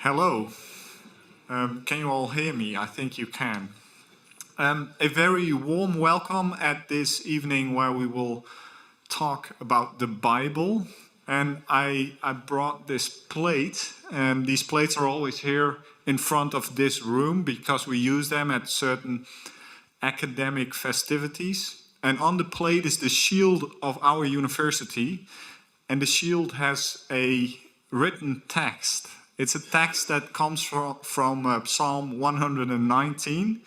Hello. Can you all hear me? I think you can. A very warm welcome at this evening where we will talk about the Bible. And I brought this plate, and these plates are always here in front of this room because we use them at certain academic festivities. And on the plate is the shield of our university, and the shield has a written text. It's a text that comes from Psalm 119,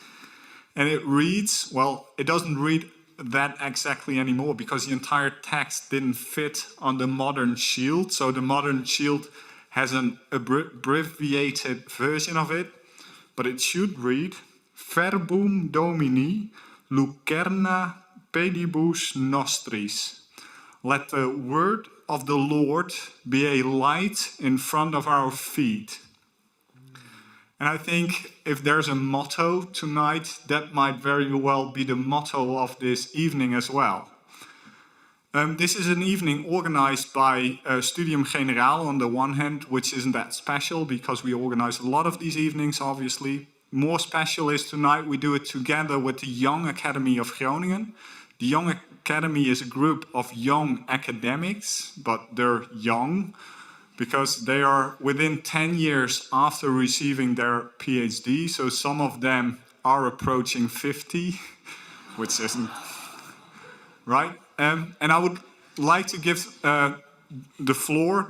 and it reads, well, it doesn't read that exactly anymore because the entire text didn't fit on the modern shield. So the modern shield has an abbreviated version of it, but it should read, Verbum Domini lucerna pedibus nostris. Let the word of the Lord be a light in front of our feet. And I think if there's a motto tonight, that might very well be the motto of this evening as well. This is an evening organized by Studium Generale on the one hand, which isn't that special because we organize a lot of these evenings, obviously. More special is tonight we do it together with the Young Academy of Groningen. The Young Academy is a group of young academics, but they're young because they are within 10 years after receiving their PhD. So some of them are approaching 50, which isn't right. And I would like to give the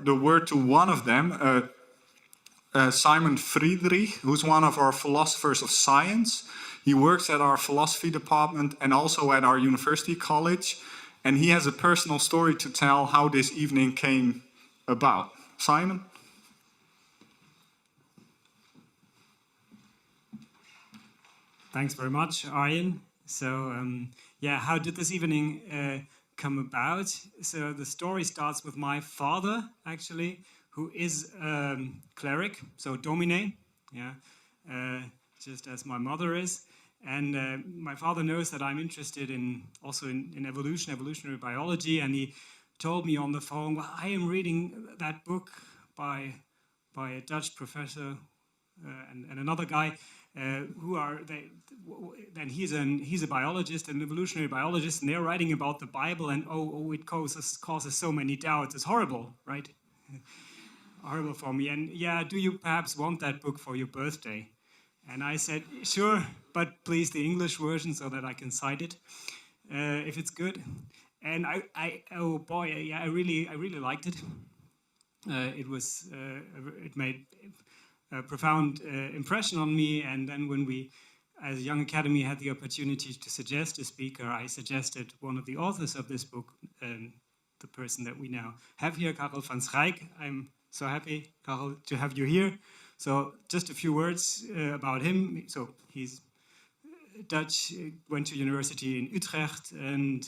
word to one of them, Simon Friedrich, who's one of our philosophers of science. He works at our philosophy department and also at our University College. And he has a personal story to tell how this evening came about. Simon? Thanks very much, Arjen. So, how did this evening come about? So the story starts with my father, actually, who is cleric, so domine, just as my mother is. And my father knows that I'm interested in evolutionary biology, and he told me on the phone, well, I am reading that book by a Dutch professor and another guy, then he's a biologist, an evolutionary biologist, and they're writing about the Bible, and it causes so many doubts. It's horrible, right? Horrible for me. And do you perhaps want that book for your birthday? And I said, sure, but please the English version so that I can cite it if it's good. And I really liked it. It made a profound impression on me. And then when we, as a Young Academy, had the opportunity to suggest a speaker, I suggested one of the authors of this book, the person that we now have here, Carel van Schaik. I'm so happy, Carel, to have you here. So just a few words about him. So he's Dutch, went to university in Utrecht, and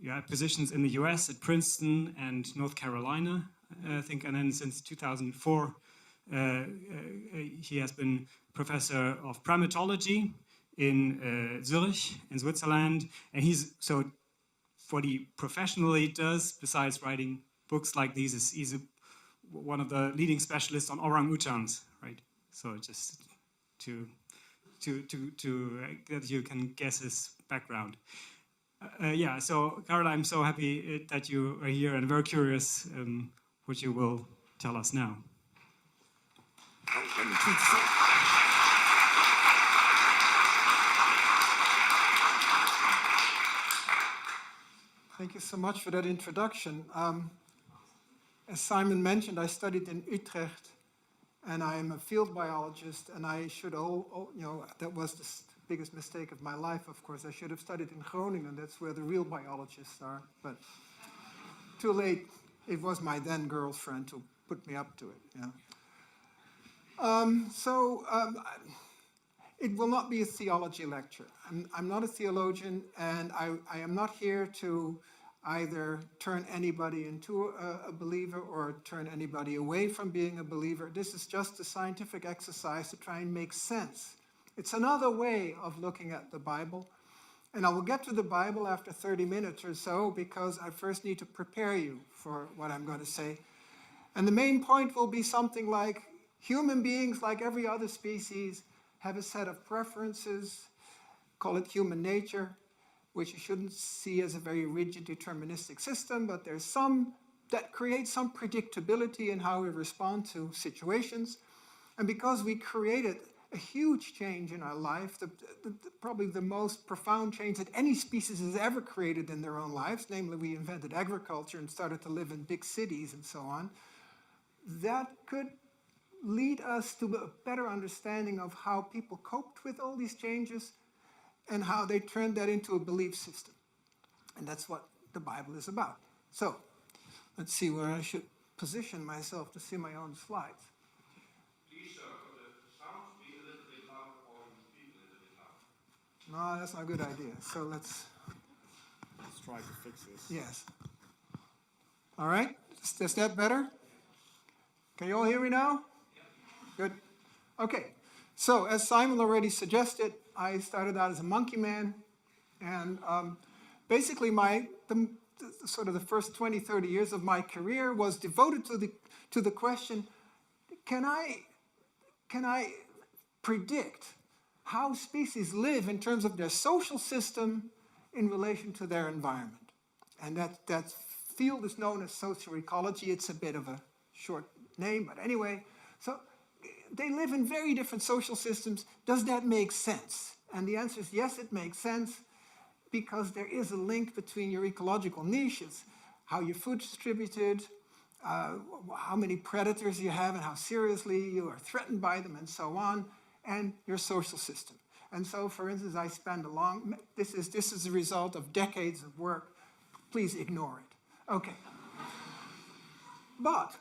had positions in the US at Princeton and North Carolina, I think. And then since 2004, he has been professor of primatology in Zurich, in Switzerland. And so what he professionally does, besides writing books like these, is he's one of the leading specialists on orangutans, right? So just to that you can guess his background. So Carel, I'm so happy that you are here and very curious what you will tell us now. Thank you so much for that introduction. As Simon mentioned, I studied in Utrecht, and I am a field biologist, and I should, that was the biggest mistake of my life, of course. I should have studied in Groningen. That's where the real biologists are, but too late. It was my then girlfriend who put me up to it, it will not be a theology lecture. I'm not a theologian, and I am not here to either turn anybody into a believer or turn anybody away from being a believer. This is just a scientific exercise to try and make sense. It's another way of looking at the Bible. And I will get to the Bible after 30 minutes or so because I first need to prepare you for what I'm going to say. And the main point will be something like, Human beings, like every other species, have a set of preferences, call it human nature, which you shouldn't see as a very rigid deterministic system, but there's some that create some predictability in how we respond to situations. And because we created a huge change in our life, probably the most profound change that any species has ever created in their own lives, namely we invented agriculture and started to live in big cities and so on, that could lead us to a better understanding of how people coped with all these changes and how they turned that into a belief system. And that's what the Bible is about. So, let's see where I should position myself to see my own slides. Please, could the sound be a little bit louder or the speaker a little bit louder? No, that's not a good idea. So let's try to fix this. yes. All right, is that better? Can you all hear me now? Good. Okay, so as Simon already suggested, I started out as a monkey man, and basically sort of the first 20, 30 years of my career was devoted to the question, can I predict how species live in terms of their social system in relation to their environment? And that field is known as social ecology. It's a bit of a short name, but anyway, so they live in very different social systems. Does that make sense? And the answer is yes, it makes sense, because there is a link between your ecological niches, how your food's distributed, how many predators you have and how seriously you are threatened by them and so on, and your social system. And so, for instance, I spend this is a result of decades of work. Please ignore it. Okay. But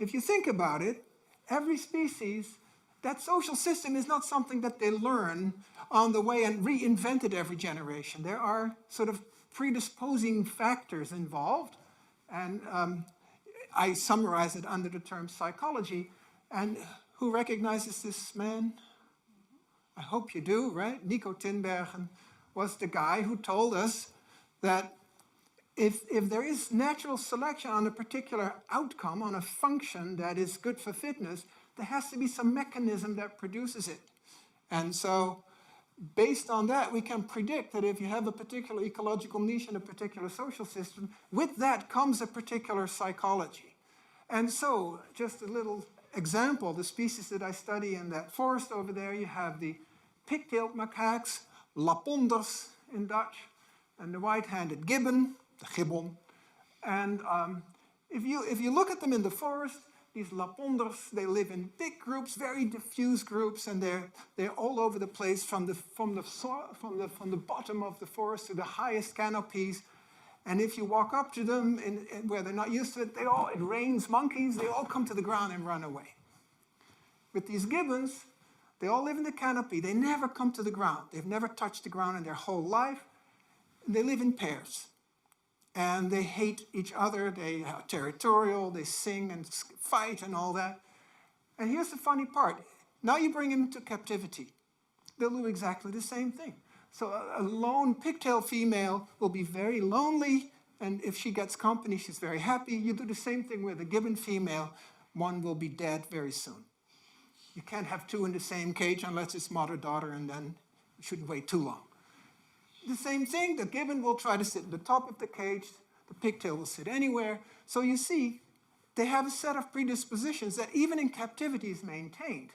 if you think about it, every species, that social system is not something that they learn on the way and reinvent it every generation. There are sort of predisposing factors involved, and I summarize it under the term psychology. And who recognizes this man? I hope you do, right? Nico Tinbergen was the guy who told us that if there is natural selection on a particular outcome, on a function that is good for fitness, there has to be some mechanism that produces it. And so, based on that, we can predict that if you have a particular ecological niche in a particular social system, with that comes a particular psychology. And so, just a little example, the species that I study in that forest over there, you have the pig-tailed macaques, laponders in Dutch, and the white-handed gibbon, the gibbon. And if you look at them in the forest, these laponders, they live in big groups, very diffuse groups, and they're all over the place from the bottom of the forest to the highest canopies. And if you walk up to them where they're not used to it, it rains monkeys, they all come to the ground and run away. With these gibbons, they all live in the canopy. They never come to the ground. They've never touched the ground in their whole life. They live in pairs. And they hate each other. They are territorial. They sing and fight and all that. And here's the funny part. Now you bring them into captivity. They'll do exactly the same thing. So a lone pigtail female will be very lonely, and if she gets company, she's very happy. You do the same thing with a gibbon female. One will be dead very soon. You can't have two in the same cage unless it's mother-daughter, and then you shouldn't wait too long. The same thing, the gibbon will try to sit at the top of the cage, the pigtail will sit anywhere. So you see, they have a set of predispositions that even in captivity is maintained.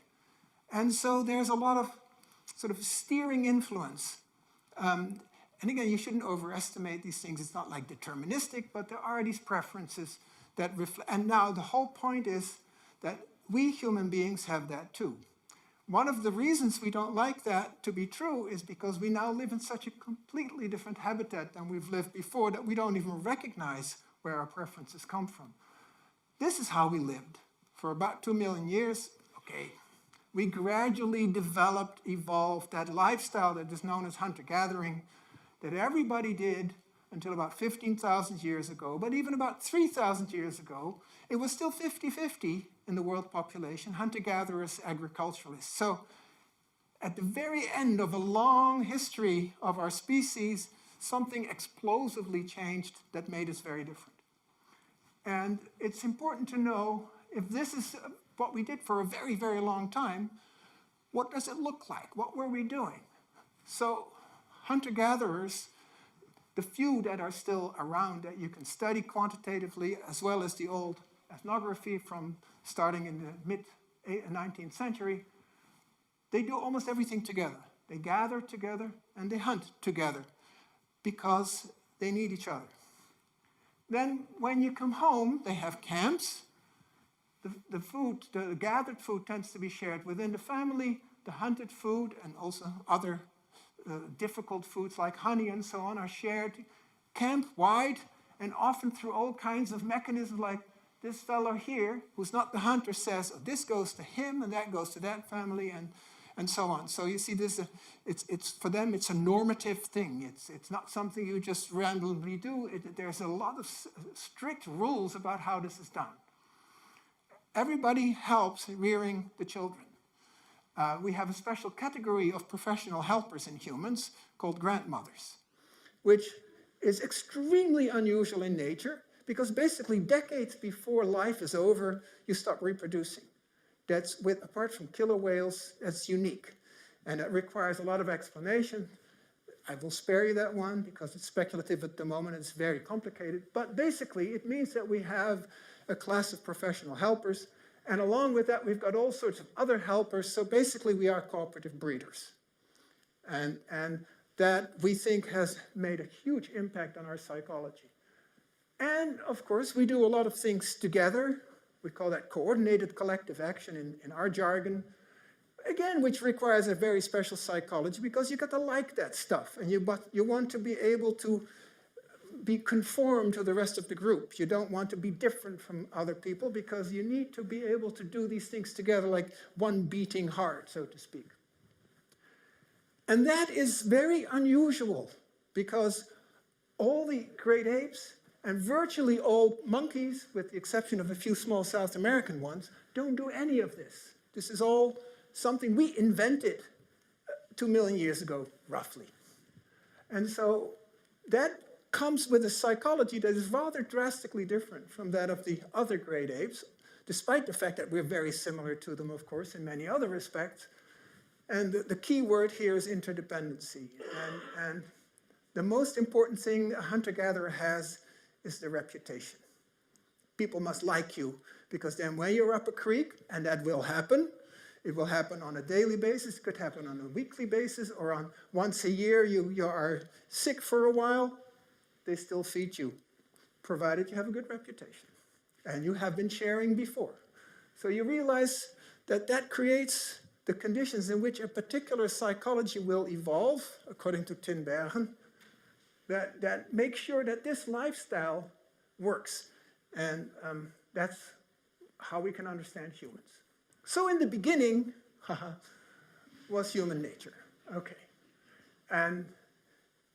And so there's a lot of sort of steering influence. And again, you shouldn't overestimate these things. It's not like deterministic, but there are these preferences that reflect. And now the whole point is that we human beings have that too. One of the reasons we don't like that to be true is because we now live in such a completely different habitat than we've lived before that we don't even recognize where our preferences come from. This is how we lived for about 2 million years. Okay, we gradually developed, evolved that lifestyle that is known as hunter-gathering that everybody did until about 15,000 years ago. But even about 3,000 years ago, it was still 50-50 in the world population, hunter-gatherers, agriculturalists. So at the very end of a long history of our species, something explosively changed that made us very different. And it's important to know if this is what we did for a very, very long time, what does it look like? What were we doing? So hunter-gatherers, the few that are still around that you can study quantitatively, as well as the old ethnography from starting in the mid-19th century, they do almost everything together. They gather together and they hunt together because they need each other. Then when you come home, they have camps. The gathered food tends to be shared within the family. The hunted food and also other difficult foods like honey and so on are shared camp-wide and often through all kinds of mechanisms, like this fellow here, who's not the hunter, says, oh, this goes to him and that goes to that family and so on. So you see, it's for them, it's a normative thing. It's not something you just randomly do. There's a lot of strict rules about how this is done. Everybody helps rearing the children. We have a special category of professional helpers in humans called grandmothers, which is extremely unusual in nature because basically decades before life is over, you stop reproducing. That's apart from killer whales, that's unique. And it requires a lot of explanation. I will spare you that one because it's speculative at the moment, it's very complicated. But basically, it means that we have a class of professional helpers, and along with that, we've got all sorts of other helpers. So basically, we are cooperative breeders. And that, we think, has made a huge impact on our psychology. And, of course, we do a lot of things together. We call that coordinated collective action in our jargon. Again, which requires a very special psychology because you got to like that stuff. And you want to be able to be conformed to the rest of the group. You don't want to be different from other people because you need to be able to do these things together like one beating heart, so to speak. And that is very unusual because all the great apes and virtually all monkeys, with the exception of a few small South American ones, don't do any of this. This is all something we invented 2 million years ago, roughly. And so that comes with a psychology that is rather drastically different from that of the other great apes, despite the fact that we're very similar to them, of course, in many other respects. And the key word here is interdependency. And the most important thing a hunter-gatherer has is the reputation. People must like you, because then when you're up a creek, and that will happen, it will happen on a daily basis, it could happen on a weekly basis, or on once a year you are sick for a while, they still feed you, provided you have a good reputation. And you have been sharing before. So you realize that that creates the conditions in which a particular psychology will evolve, according to Tinbergen, that make sure that this lifestyle works. And that's how we can understand humans. So in the beginning, was human nature. Okay. And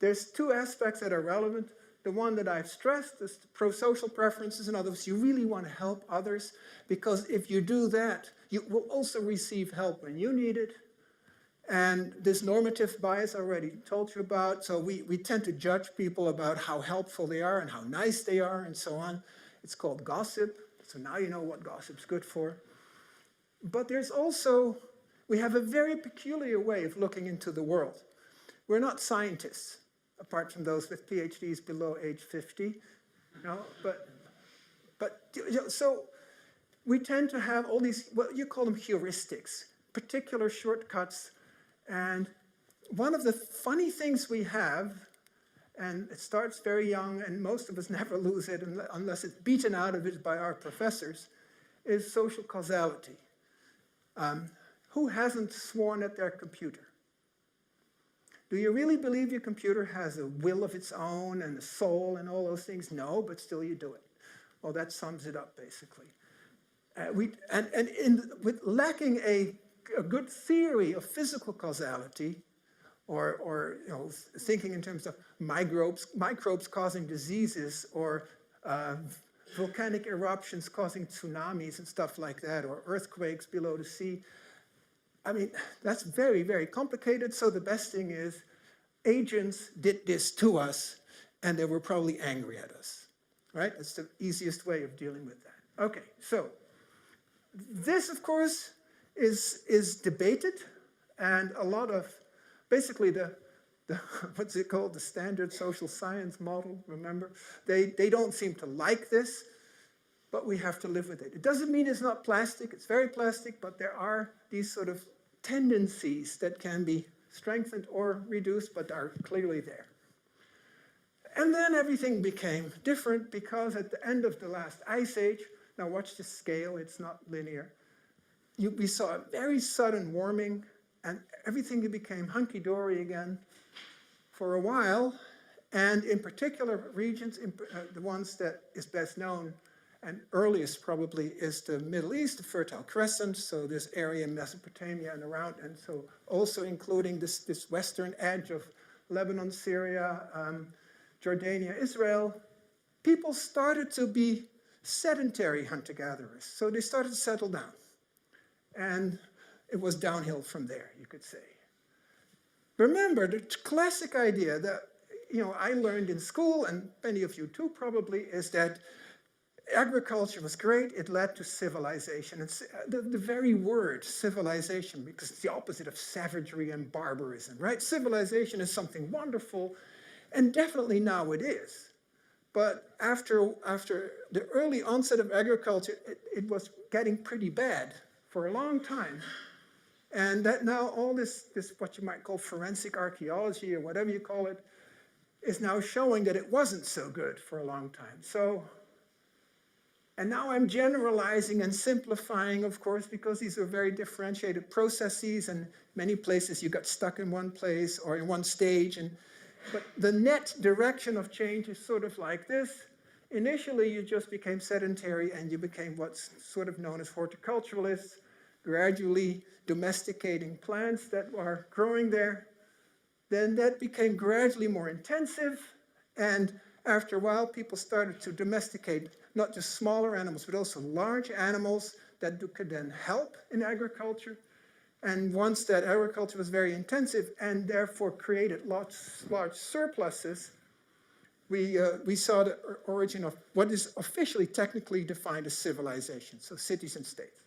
there's two aspects that are relevant. The one that I've stressed is the pro-social preferences. In other words, you really want to help others, because if you do that, you will also receive help when you need it. And this normative bias I already told you about, so we tend to judge people about how helpful they are and how nice they are and so on. It's called gossip, so now you know what gossip's good for. But there's also, we have a very peculiar way of looking into the world. We're not scientists, apart from those with PhDs below age 50, you know, so we tend to have all these, what you call them heuristics, particular shortcuts. And one of the funny things we have, and it starts very young, and most of us never lose it unless it's beaten out of it by our professors, is social causality. Who hasn't sworn at their computer? Do you really believe your computer has a will of its own and a soul and all those things? No, but still you do it. Well, that sums it up, basically. With lacking a good theory of physical causality, or you know, thinking in terms of microbes causing diseases, or volcanic eruptions causing tsunamis and stuff like that, or earthquakes below the sea. I mean, that's very, very complicated. So the best thing is agents did this to us, and they were probably angry at us, right? That's the easiest way of dealing with that. Okay, so This, of course, is debated, and a lot of, basically the what's it called, the standard social science model, remember? They don't seem to like this, but we have to live with it. It doesn't mean it's not plastic, it's very plastic, but there are these sort of tendencies that can be strengthened or reduced, but are clearly there. And then everything became different because at the end of the last ice age, now watch the scale, it's not linear, we saw a very sudden warming and everything became hunky-dory again for a while, and in particular regions, the ones that is best known and earliest probably is the Middle East, the Fertile Crescent, so this area in Mesopotamia and around, and so also including this western edge of Lebanon, Syria, Jordania, Israel. People started to be sedentary hunter-gatherers, so they started to settle down. And it was downhill from there, you could say. Remember, the classic idea that I learned in school, and many of you too probably, is that agriculture was great, it led to civilization. It's the very word, civilization, because it's the opposite of savagery and barbarism, right? Civilization is something wonderful, and definitely now it is. But after the early onset of agriculture, it was getting pretty bad for a long time. And that now all this what you might call forensic archaeology or whatever you call it, is now showing that it wasn't so good for a long time. So, and now I'm generalizing and simplifying, of course, because these are very differentiated processes, and many places you got stuck in one place or in one stage. But the net direction of change is sort of like this. Initially, you just became sedentary and you became what's sort of known as horticulturalists, gradually domesticating plants that are growing there. Then that became gradually more intensive, and after a while, people started to domesticate not just smaller animals, but also large animals that could then help in agriculture. And once that agriculture was very intensive and therefore created large surpluses, we saw the origin of what is officially technically defined as civilization, so cities and states.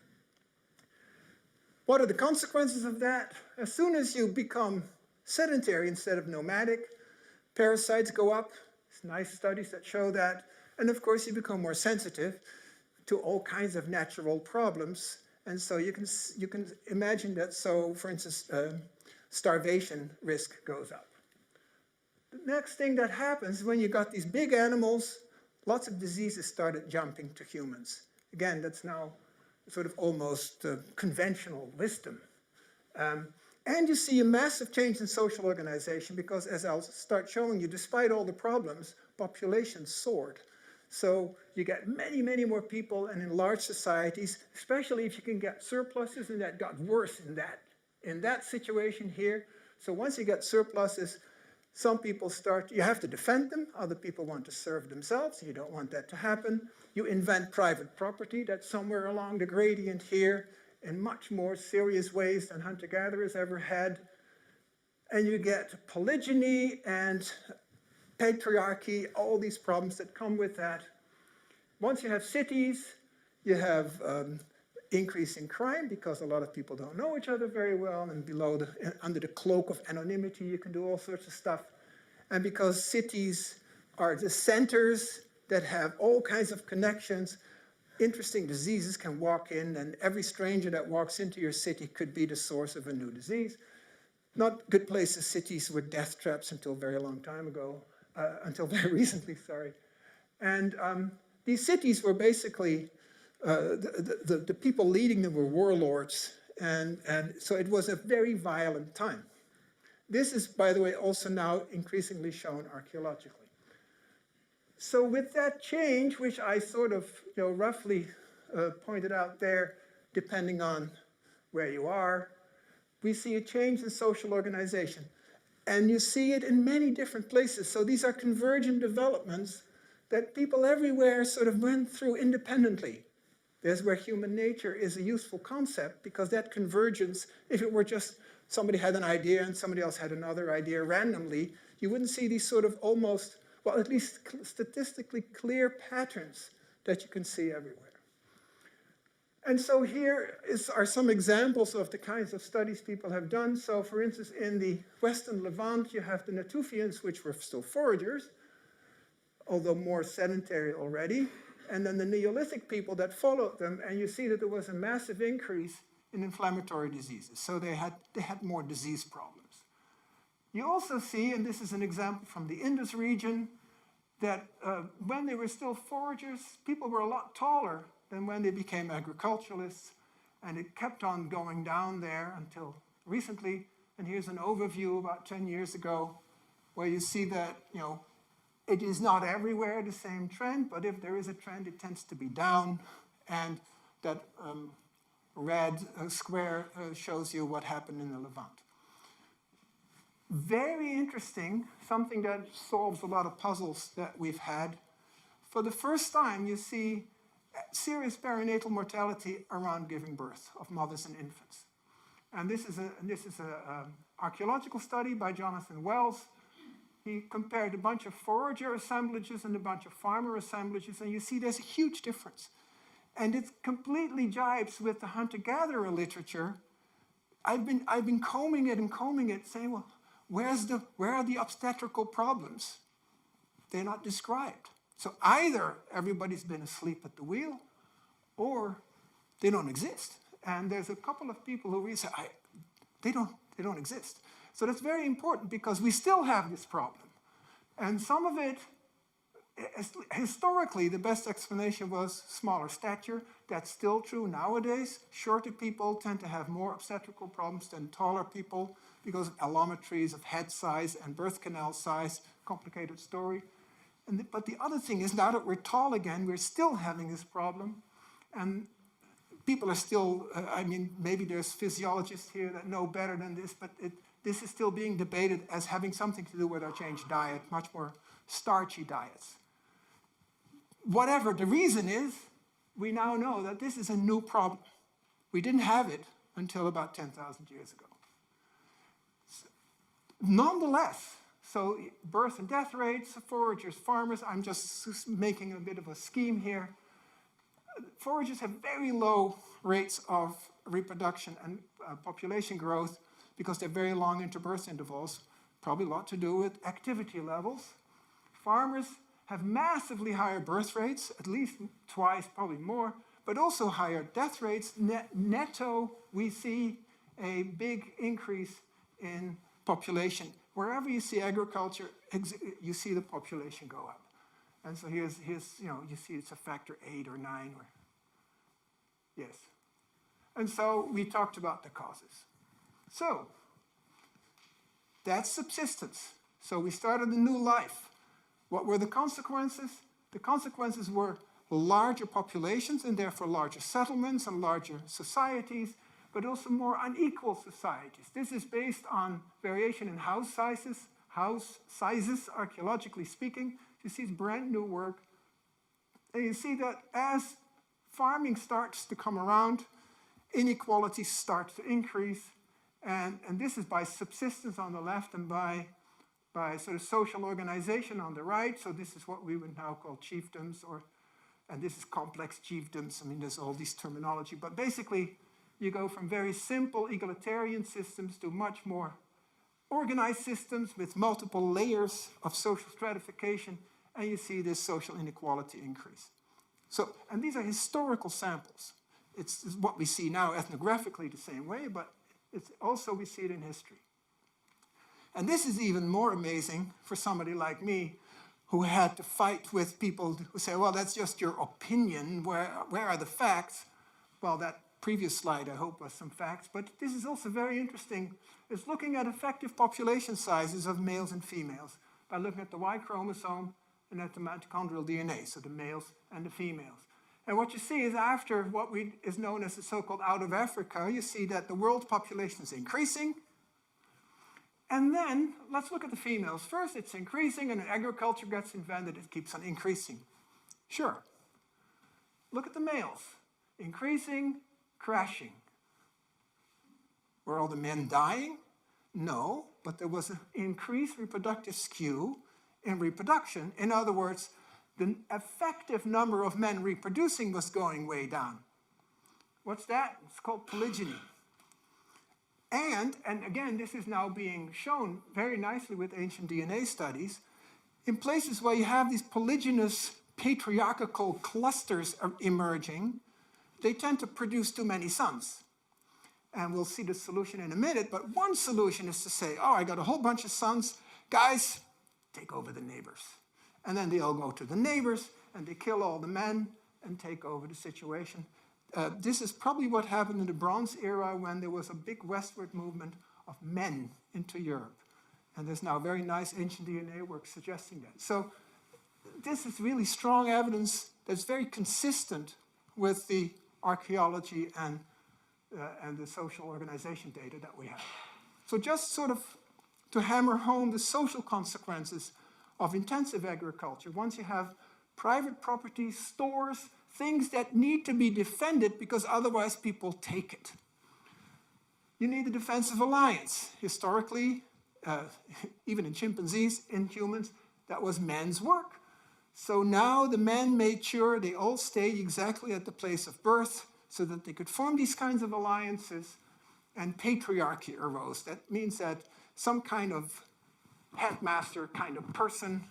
What are the consequences of that? As soon as you become sedentary instead of nomadic, parasites go up. There's nice studies that show that. And of course, you become more sensitive to all kinds of natural problems. And so you can imagine that, so for instance, starvation risk goes up. The next thing that happens when you got these big animals, lots of diseases started jumping to humans. Again, that's now sort of almost conventional wisdom. And you see a massive change in social organization because, as I'll start showing you, despite all the problems, populations soared. So you get many, many more people, and in large societies, especially if you can get surpluses, and that got worse in that situation here. So once you get surpluses, some people you have to defend them, other people want to serve themselves, you don't want that to happen. You invent private property that's somewhere along the gradient here in much more serious ways than hunter-gatherers ever had. And you get polygyny and patriarchy, all these problems that come with that. Once you have cities, you have increase in crime because a lot of people don't know each other very well, and under the cloak of anonymity, you can do all sorts of stuff. And because cities are the centers that have all kinds of connections, interesting diseases can walk in, and every stranger that walks into your city could be the source of a new disease. Not good places, cities were death traps until a very long time ago, until very recently, sorry. And these cities were basically, the people leading them were warlords, and so it was a very violent time. This is, by the way, also now increasingly shown archaeologically. So with that change, which I sort of roughly pointed out there, depending on where you are, we see a change in social organization. And you see it in many different places. So these are convergent developments that people everywhere sort of went through independently. There's where human nature is a useful concept, because that convergence, if it were just somebody had an idea and somebody else had another idea randomly, you wouldn't see these sort of almost, well, at least statistically clear patterns that you can see everywhere. And so here are some examples of the kinds of studies people have done. So for instance, in the Western Levant, you have the Natufians, which were still foragers, although more sedentary already. And then the Neolithic people that followed them, and you see that there was a massive increase in inflammatory diseases. So they had more disease problems. You also see, and this is an example from the Indus region, that when they were still foragers, people were a lot taller than when they became agriculturalists, and it kept on going down there until recently. And here's an overview about 10 years ago, where you see that, it is not everywhere the same trend, but if there is a trend, it tends to be down, and that red square shows you what happened in the Levant. Very interesting, something that solves a lot of puzzles that we've had. For the first time, you see serious perinatal mortality around giving birth of mothers and infants. And this is an archaeological study by Jonathan Wells. He compared a bunch of forager assemblages and a bunch of farmer assemblages, and you see there's a huge difference. And it completely jibes with the hunter-gatherer literature. I've been combing it, saying, well, where are the obstetrical problems? They're not described. So either everybody's been asleep at the wheel, or they don't exist. And there's a couple of people who really say, they don't exist. So that's very important, because we still have this problem. And some of it, historically, the best explanation was smaller stature. That's still true nowadays. Shorter people tend to have more obstetrical problems than taller people, because of allometries of head size and birth canal size, complicated story. But the other thing is, now that we're tall again, we're still having this problem. And people are still, maybe there's physiologists here that know better than this, but this is still being debated as having something to do with our changed diet, much more starchy diets. Whatever the reason is, we now know that this is a new problem. We didn't have it until about 10,000 years ago. Nonetheless, so birth and death rates, foragers, farmers, I'm just making a bit of a scheme here. Foragers have very low rates of reproduction and population growth because they're very long interbirth intervals, probably a lot to do with activity levels. Farmers have massively higher birth rates, at least twice, probably more, but also higher death rates. Netto, we see a big increase in population. Wherever you see agriculture, you see the population go up. And so here's you see it's a factor 8 or 9. Yes. And so we talked about the causes. So that's subsistence. So we started a new life. What were the consequences? The consequences were larger populations and therefore larger settlements and larger societies, but also more unequal societies. This is based on variation in house sizes, archaeologically speaking. You see it's brand new work. And you see that as farming starts to come around, inequalities start to increase. And this is by subsistence on the left and by sort of social organization on the right. So this is what we would now call chiefdoms, and this is complex chiefdoms. There's all these terminology, but basically you go from very simple egalitarian systems to much more organized systems with multiple layers of social stratification, and you see this social inequality increase. So, and these are historical samples. It's what we see now ethnographically the same way, but it's also we see it in history. And this is even more amazing for somebody like me who had to fight with people who say, well, that's just your opinion. Where are the facts? Well, that previous slide, I hope, was some facts. But this is also very interesting. It's looking at effective population sizes of males and females by looking at the Y chromosome and at the mitochondrial DNA, so the males and the females. And what you see is after what is known as the so-called out of Africa, you see that the world population is increasing. And then, let's look at the females. First, it's increasing, and agriculture gets invented, it keeps on increasing. Sure. Look at the males. Increasing, crashing. Were all the men dying? No, but there was an increased reproductive skew in reproduction. In other words, the effective number of men reproducing was going way down. What's that? It's called polygyny. And again, this is now being shown very nicely with ancient DNA studies. In places where you have these polygynous patriarchal clusters emerging, they tend to produce too many sons. And we'll see the solution in a minute, but one solution is to say, oh, I got a whole bunch of sons, guys, take over the neighbors. And then they all go to the neighbors, and they kill all the men and take over the situation. This is probably what happened in the Bronze Era when there was a big westward movement of men into Europe. And there's now very nice ancient DNA work suggesting that. So this is really strong evidence that's very consistent with the archaeology and the social organization data that we have. So just sort of to hammer home the social consequences of intensive agriculture, once you have private property, stores, things that need to be defended because otherwise people take it. You need a defensive alliance. Historically, even in chimpanzees, in humans, that was men's work. So now the men made sure they all stay exactly at the place of birth so that they could form these kinds of alliances, and patriarchy arose. That means that some kind of headmaster kind of person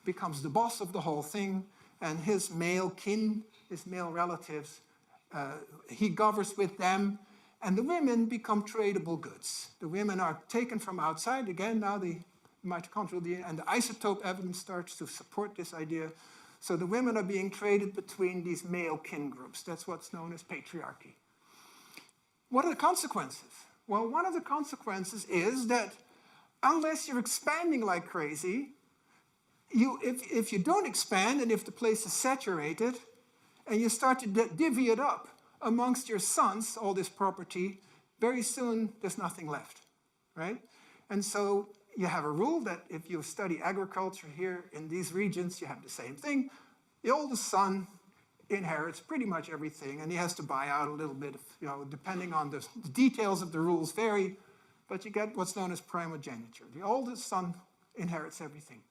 becomes the boss of the whole thing, and his male kin, his male relatives, he governs with them, and the women become tradable goods. The women are taken from outside. Again, now the mitochondrial DNA and the isotope evidence starts to support this idea. So the women are being traded between these male kin groups. That's what's known as patriarchy. What are the consequences? Well, one of the consequences is that unless you're expanding like crazy, if you don't expand and if the place is saturated and you start to divvy it up amongst your sons, all this property, very soon there's nothing left, right? And so you have a rule that if you study agriculture here in these regions, you have the same thing. The oldest son inherits pretty much everything, and he has to buy out a little bit, depending on the details of the rules vary, but you get what's known as primogeniture. The oldest son inherits everything.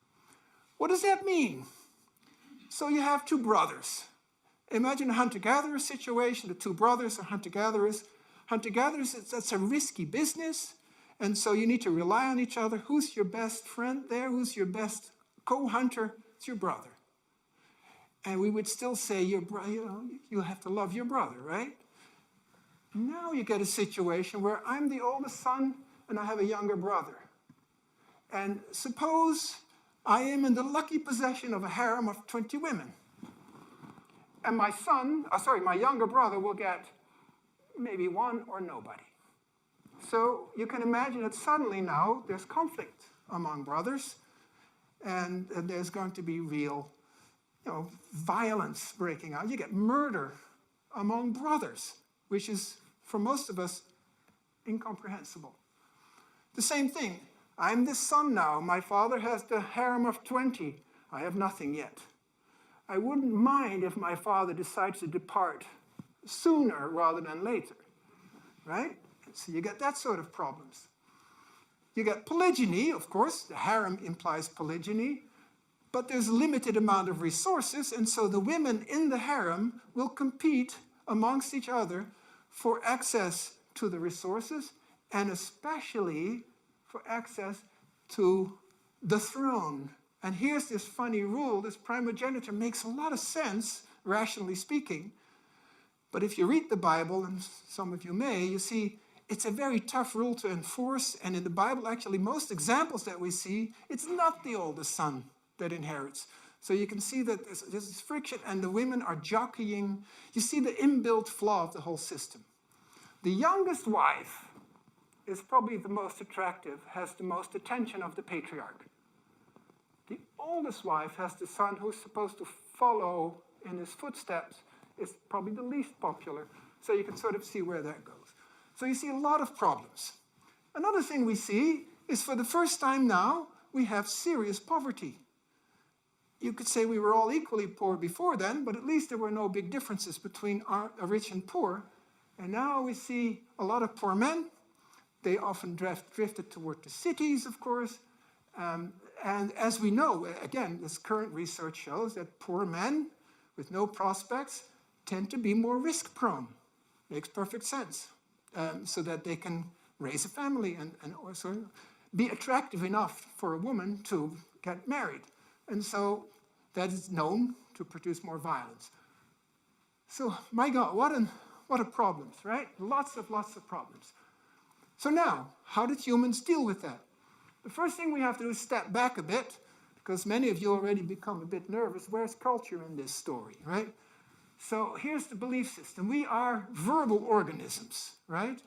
What does that mean? So you have two brothers. Imagine a hunter-gatherer situation. The two brothers are hunter-gatherers. Hunter-gatherers, that's a risky business, and so you need to rely on each other. Who's your best friend there? Who's your best co-hunter? It's your brother. And we would still say, you have to love your brother, right? Now you get a situation where I'm the oldest son and I have a younger brother. And suppose I am in the lucky possession of a harem of 20 women. And my younger brother will get maybe one or nobody. So you can imagine that suddenly now there's conflict among brothers, and there's going to be real violence breaking out. You get murder among brothers, which is, for most of us, incomprehensible. The same thing. I'm the son now. My father has the harem of 20. I have nothing yet. I wouldn't mind if my father decides to depart sooner rather than later, right? So you get that sort of problems. You get polygyny, of course. The harem implies polygyny, but there's a limited amount of resources, and so the women in the harem will compete amongst each other for access to the resources, and especially for access to the throne. And here's this funny rule. This primogeniture makes a lot of sense, rationally speaking. But if you read the Bible, and some of you may, you see it's a very tough rule to enforce. And in the Bible, actually, most examples that we see, it's not the oldest son that inherits. So you can see that there's this friction, and the women are jockeying. You see the inbuilt flaw of the whole system. The youngest wife is probably the most attractive, has the most attention of the patriarch. The oldest wife has the son who's supposed to follow in his footsteps, is probably the least popular. So you can sort of see where that goes. So you see a lot of problems. Another thing we see is, for the first time now, we have serious poverty. You could say we were all equally poor before then, but at least there were no big differences between rich and poor. And now we see a lot of poor men. They often drifted toward the cities, of course. And as we know, again, this current research shows that poor men with no prospects tend to be more risk-prone. Makes perfect sense. So that they can raise a family and also be attractive enough for a woman to get married. And so that is known to produce more violence. So, my God, what a problems, right? Lots of problems. So now, how did humans deal with that? The first thing we have to do is step back a bit, because many of you already become a bit nervous. Where's culture in this story, right? So here's the belief system. We are verbal organisms, right?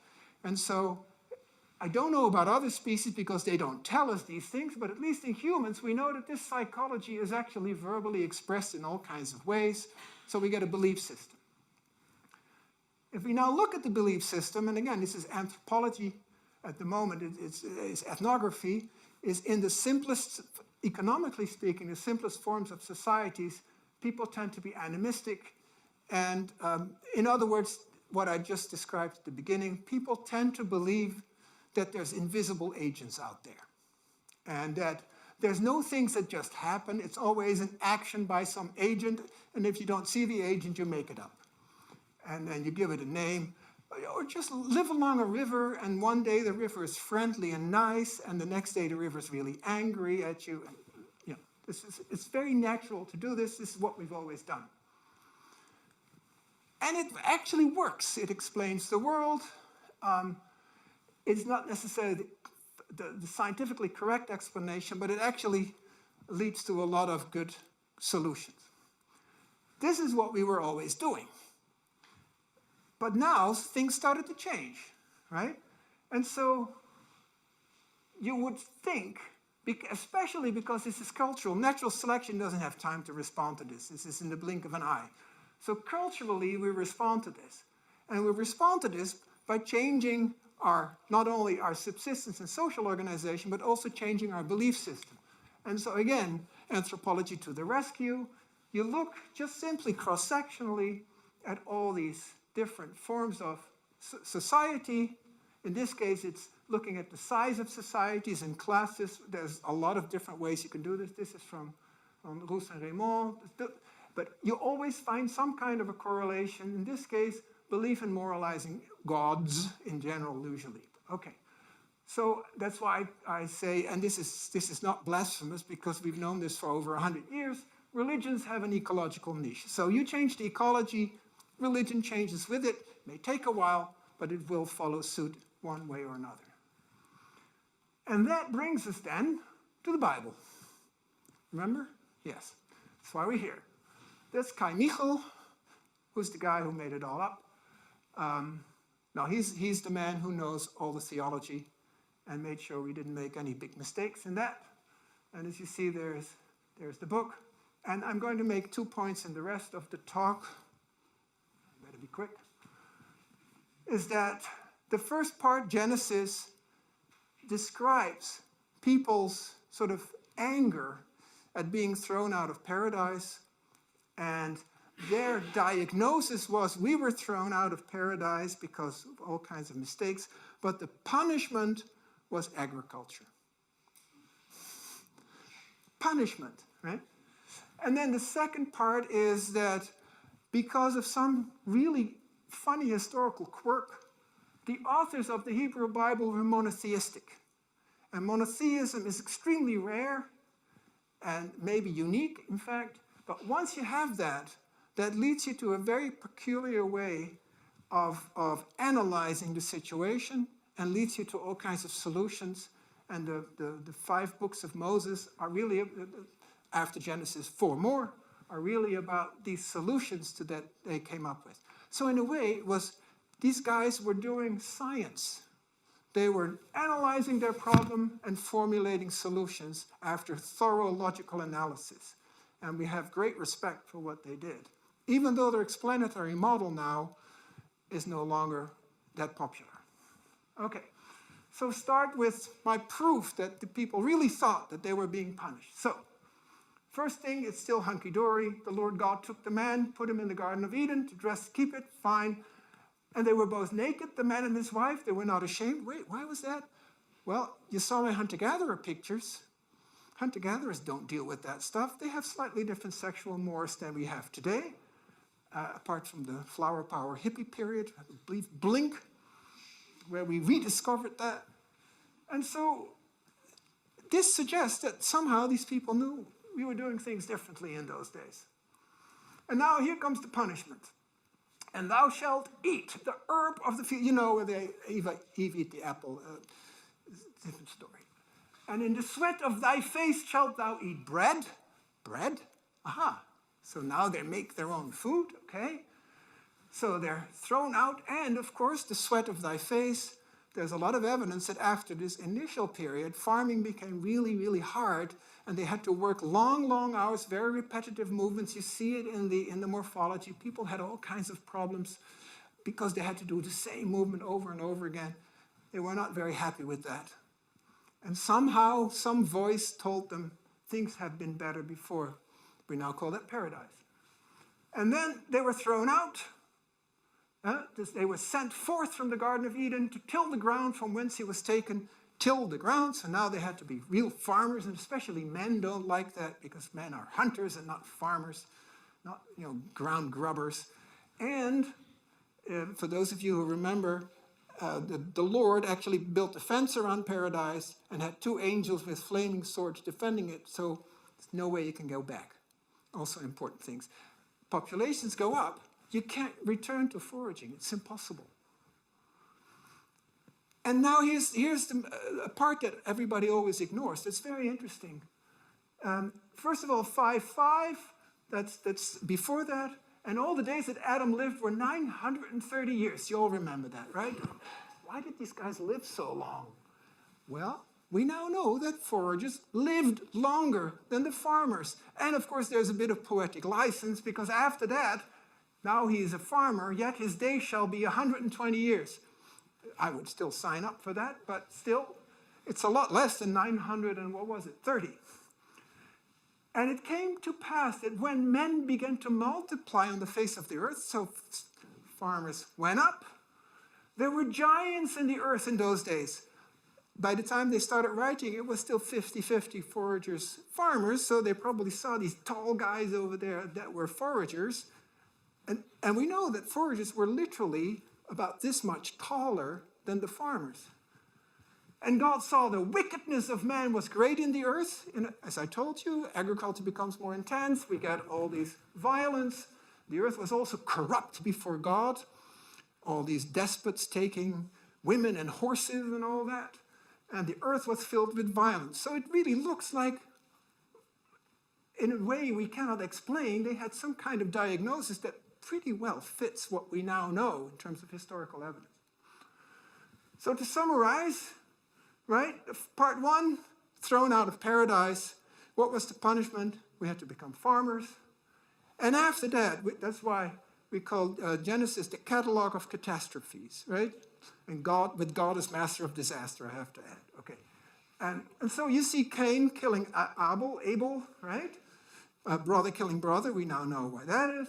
And so I don't know about other species because they don't tell us these things, but at least in humans, we know that this psychology is actually verbally expressed in all kinds of ways. So we get a belief system. If we now look at the belief system, and again, this is anthropology at the moment, it's ethnography, is in the simplest, economically speaking, the simplest forms of societies, people tend to be animistic. And in other words, what I just described at the beginning, people tend to believe that there's invisible agents out there. And that there's no things that just happen. It's always an action by some agent. And if you don't see the agent, you make it up. And then you give it a name. Or just live along a river, and one day the river is friendly and nice, and the next day the river is really angry at you. And, you know, it's very natural to do this. This is what we've always done. And it actually works. It explains the world. It's not necessarily the scientifically correct explanation, but it actually leads to a lot of good solutions. This is what we were always doing. But now things started to change, right? And so you would think, especially because this is cultural, natural selection doesn't have time to respond to this. This is in the blink of an eye. So culturally, we respond to this. And we respond to this by changing not only our subsistence and social organization, but also changing our belief system. And so again, anthropology to the rescue. You look just simply cross-sectionally at all these different forms of society. In this case, it's looking at the size of societies and classes. There's a lot of different ways you can do this. This is from Rousse and Raymond. But you always find some kind of a correlation. In this case, belief in moralizing gods in general, usually. Okay, so that's why I say, and this is not blasphemous because we've known this for over 100 years, religions have an ecological niche. So you change the ecology, religion changes with it. It may take a while, but it will follow suit one way or another. And that brings us then to the Bible. Remember? Yes, that's why we're here. That's Kai Michel, who's the guy who made it all up. Now, he's the man who knows all the theology and made sure we didn't make any big mistakes in that. And as you see, there's the book. And I'm going to make 2 points in the rest of the talk. Better be quick. Is that the first part, Genesis, describes people's sort of anger at being thrown out of paradise. And their diagnosis was, we were thrown out of paradise because of all kinds of mistakes, but the punishment was agriculture. Punishment, right? And then the second part is that because of some really funny historical quirk, the authors of the Hebrew Bible were monotheistic. And monotheism is extremely rare and maybe unique, in fact. But once you have that, that leads you to a very peculiar way of analyzing the situation and leads you to all kinds of solutions. And the 5 books of Moses are really, after Genesis 4 more, are really about these solutions to that they came up with. So in a way, these guys were doing science. They were analyzing their problem and formulating solutions after thorough logical analysis. And we have great respect for what they did, even though their explanatory model now is no longer that popular. Okay, so start with my proof that the people really thought that they were being punished. So, first thing, it's still hunky-dory. The Lord God took the man, put him in the Garden of Eden to keep it, fine. And they were both naked, the man and his wife. They were not ashamed. Wait, why was that? Well, you saw my hunter-gatherer pictures. Hunter-gatherers don't deal with that stuff. They have slightly different sexual mores than we have today. apart from the flower power hippie period, I believe Blink, where we rediscovered that. And so this suggests that somehow these people knew we were doing things differently in those days. And now here comes the punishment. And thou shalt eat the herb of the field. You know where Eve eat the apple. Different story. And in the sweat of thy face shalt thou eat bread. Bread? Aha. So now they make their own food, okay? So they're thrown out. And of course, the sweat of thy face. There's a lot of evidence that after this initial period, farming became really, really hard, and they had to work long, long hours, very repetitive movements. You see it in the morphology. People had all kinds of problems because they had to do the same movement over and over again. They were not very happy with that. And somehow, some voice told them things have been better before. We now call that paradise. And then they were thrown out. They were sent forth from the Garden of Eden to till the ground from whence he was taken, till the ground. So now they had to be real farmers, and especially men don't like that because men are hunters and not farmers, not ground grubbers. And for those of you who remember, the Lord actually built a fence around paradise and had 2 angels with flaming swords defending it, so there's no way you can go back. Also important things. Populations go up. You can't return to foraging. It's impossible. And now here's a part that everybody always ignores. It's very interesting. First of all, 5:5, that's before that. And all the days that Adam lived were 930 years. You all remember that, right? Why did these guys live so long? Well, we now know that foragers lived longer than the farmers. And of course, there's a bit of poetic license, because after that, now he is a farmer, yet his days shall be 120 years. I would still sign up for that, but still, it's a lot less than 30. And it came to pass that when men began to multiply on the face of the earth, so farmers went up, there were giants in the earth in those days. By the time they started writing, it was still 50-50 foragers, farmers, so they probably saw these tall guys over there that were foragers. And we know that foragers were literally about this much taller than the farmers. And God saw the wickedness of man was great in the earth. And as I told you, agriculture becomes more intense. We get all these violence. The earth was also corrupt before God. All these despots taking women and horses and all that. And the earth was filled with violence. So it really looks like, in a way we cannot explain, they had some kind of diagnosis that pretty well fits what we now know in terms of historical evidence. So to summarize, right, part 1, thrown out of paradise. What was the punishment? We had to become farmers. And after that, that's why we call Genesis the catalog of catastrophes, right? And God as master of disaster, I have to add. Okay. And so you see Cain killing Abel, right? Brother killing brother, we now know why that is.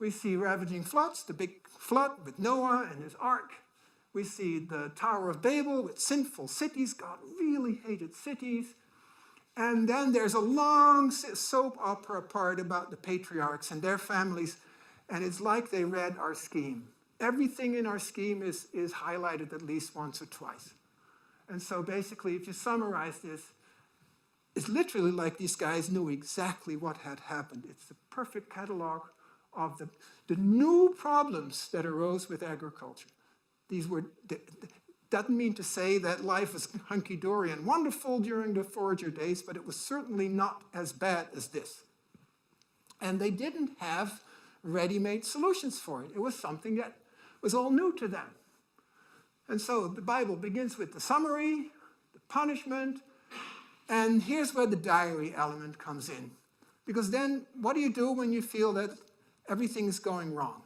We see ravaging floods, the big flood with Noah and his ark. We see the Tower of Babel with sinful cities. God really hated cities. And then there's a long soap opera part about the patriarchs and their families. And it's like they read our scheme. Everything in our scheme is highlighted at least once or twice. And so basically, if you summarize this, it's literally like these guys knew exactly what had happened. It's the perfect catalog of the new problems that arose with agriculture. Doesn't mean to say that life was hunky-dory and wonderful during the forager days, but it was certainly not as bad as this. And they didn't have ready-made solutions for it. It was something that was all new to them. And so the Bible begins with the summary, the punishment, and here's where the diary element comes in. Because then, what do you do when you feel that everything is going wrong?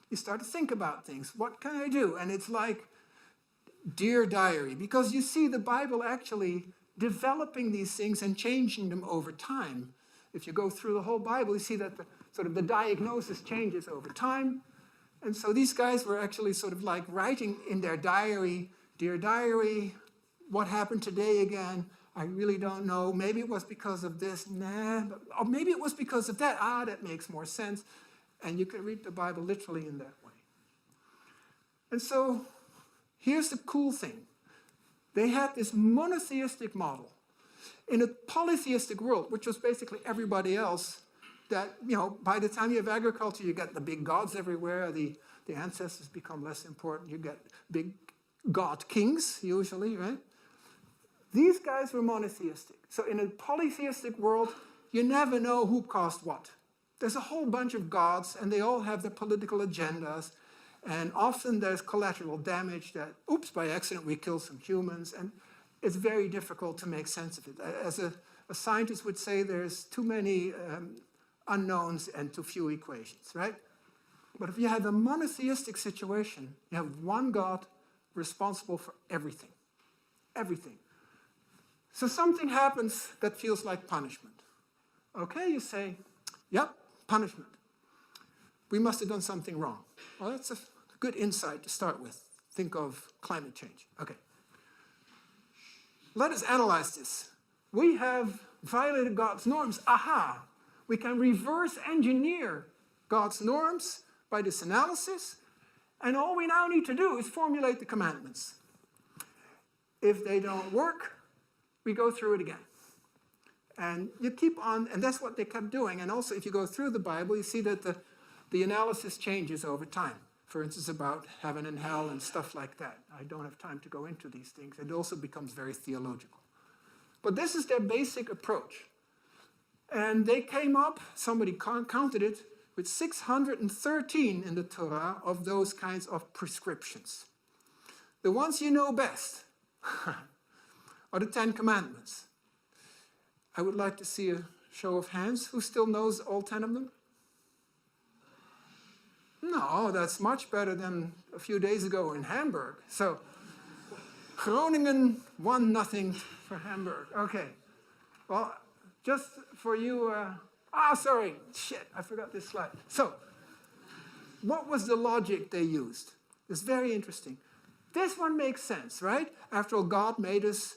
You start to think about things. What can I do? And it's like, dear diary, because you see the Bible actually developing these things and changing them over time. If you go through the whole Bible, you see that the diagnosis changes over time. And so these guys were actually sort of like writing in their diary, dear diary, what happened today again? I really don't know. Maybe it was because of this, or maybe it was because of that. That makes more sense. And you can read the Bible literally in that way. And so here's the cool thing. They had this monotheistic model in a polytheistic world, which was basically everybody else, that, by the time you have agriculture, you get the big gods everywhere, the ancestors become less important, you get big god kings, usually, right? These guys were monotheistic. So in a polytheistic world, you never know who caused what. There's a whole bunch of gods, and they all have their political agendas, and often there's collateral damage that, oops, by accident we kill some humans, and it's very difficult to make sense of it. As a scientist would say, there's too many unknowns and too few equations, right? But if you have a monotheistic situation, you have one God responsible for everything. Everything. So something happens that feels like punishment. Okay, you say, yep, punishment. We must have done something wrong. Well, that's a good insight to start with. Think of climate change. Okay. Let us analyze this. We have violated God's norms. Aha! We can reverse engineer God's norms by this analysis, and all we now need to do is formulate the commandments. If they don't work, we go through it again. And you keep on, and that's what they kept doing. And also, if you go through the Bible, you see that the analysis changes over time. For instance, about heaven and hell and stuff like that. I don't have time to go into these things. It also becomes very theological. But this is their basic approach. And they came up, somebody counted it, with 613 in the Torah of those kinds of prescriptions. The ones you know best are the 10 Commandments. I would like to see a show of hands. Who still knows all 10 of them? No, that's much better than a few days ago in Hamburg. So, Groningen 1-0 for Hamburg. Okay. Well, just for you, sorry, shit, I forgot this slide. So, what was the logic they used? It's very interesting. This one makes sense, right? After all, God made us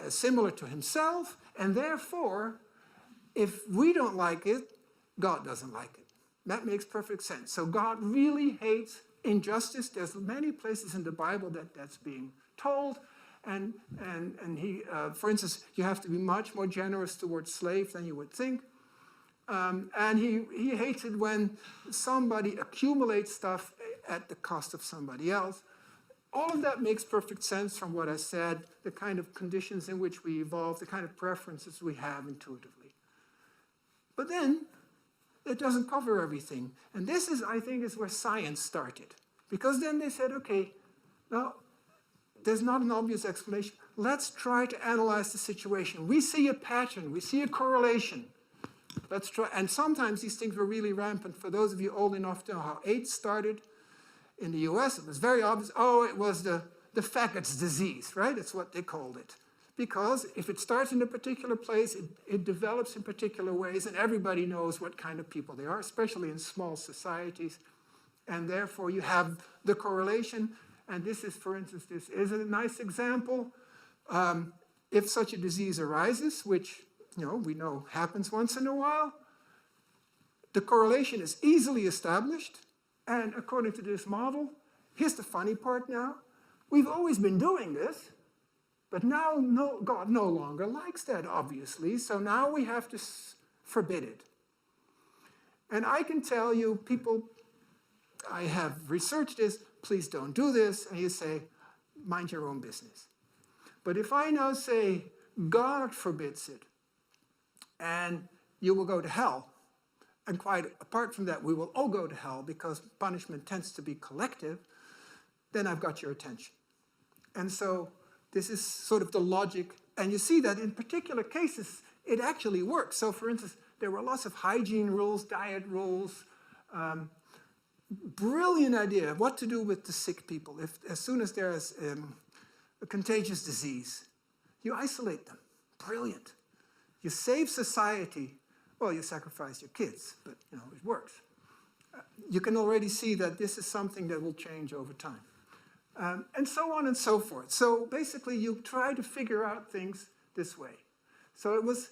similar to himself, and therefore, if we don't like it, God doesn't like it. That makes perfect sense. So God really hates injustice. There's many places in the Bible that's being told. And he, for instance, you have to be much more generous towards slaves than you would think. And he hates it when somebody accumulates stuff at the cost of somebody else. All of that makes perfect sense from what I said, the kind of conditions in which we evolve, the kind of preferences we have intuitively. But then, it doesn't cover everything. And this is, I think, is where science started. Because then they said, okay, now, there's not an obvious explanation. Let's try to analyze the situation. We see a pattern. We see a correlation. Let's try. And sometimes these things were really rampant. For those of you old enough to know how AIDS started in the US, it was very obvious. Oh, it was the faggots disease, right? That's what they called it. Because if it starts in a particular place, it develops in particular ways, and everybody knows what kind of people they are, especially in small societies. And therefore, you have the correlation. And this is, for instance, this is a nice example. If such a disease arises, which we know happens once in a while, the correlation is easily established. And according to this model, here's the funny part now. We've always been doing this. But now God no longer likes that, obviously, so now we have to forbid it. And I can tell you, people, I have researched this, please don't do this, and you say, mind your own business. But if I now say, God forbids it, and you will go to hell, and quite apart from that, we will all go to hell because punishment tends to be collective, then I've got your attention. And so, this is sort of the logic, and you see that in particular cases, it actually works. So for instance, there were lots of hygiene rules, diet rules, brilliant idea of what to do with the sick people. As soon as there is a contagious disease, you isolate them. Brilliant. You save society. Well, you sacrifice your kids, but it works. You can already see that this is something that will change over time. And so on and so forth. So basically, you try to figure out things this way. So it was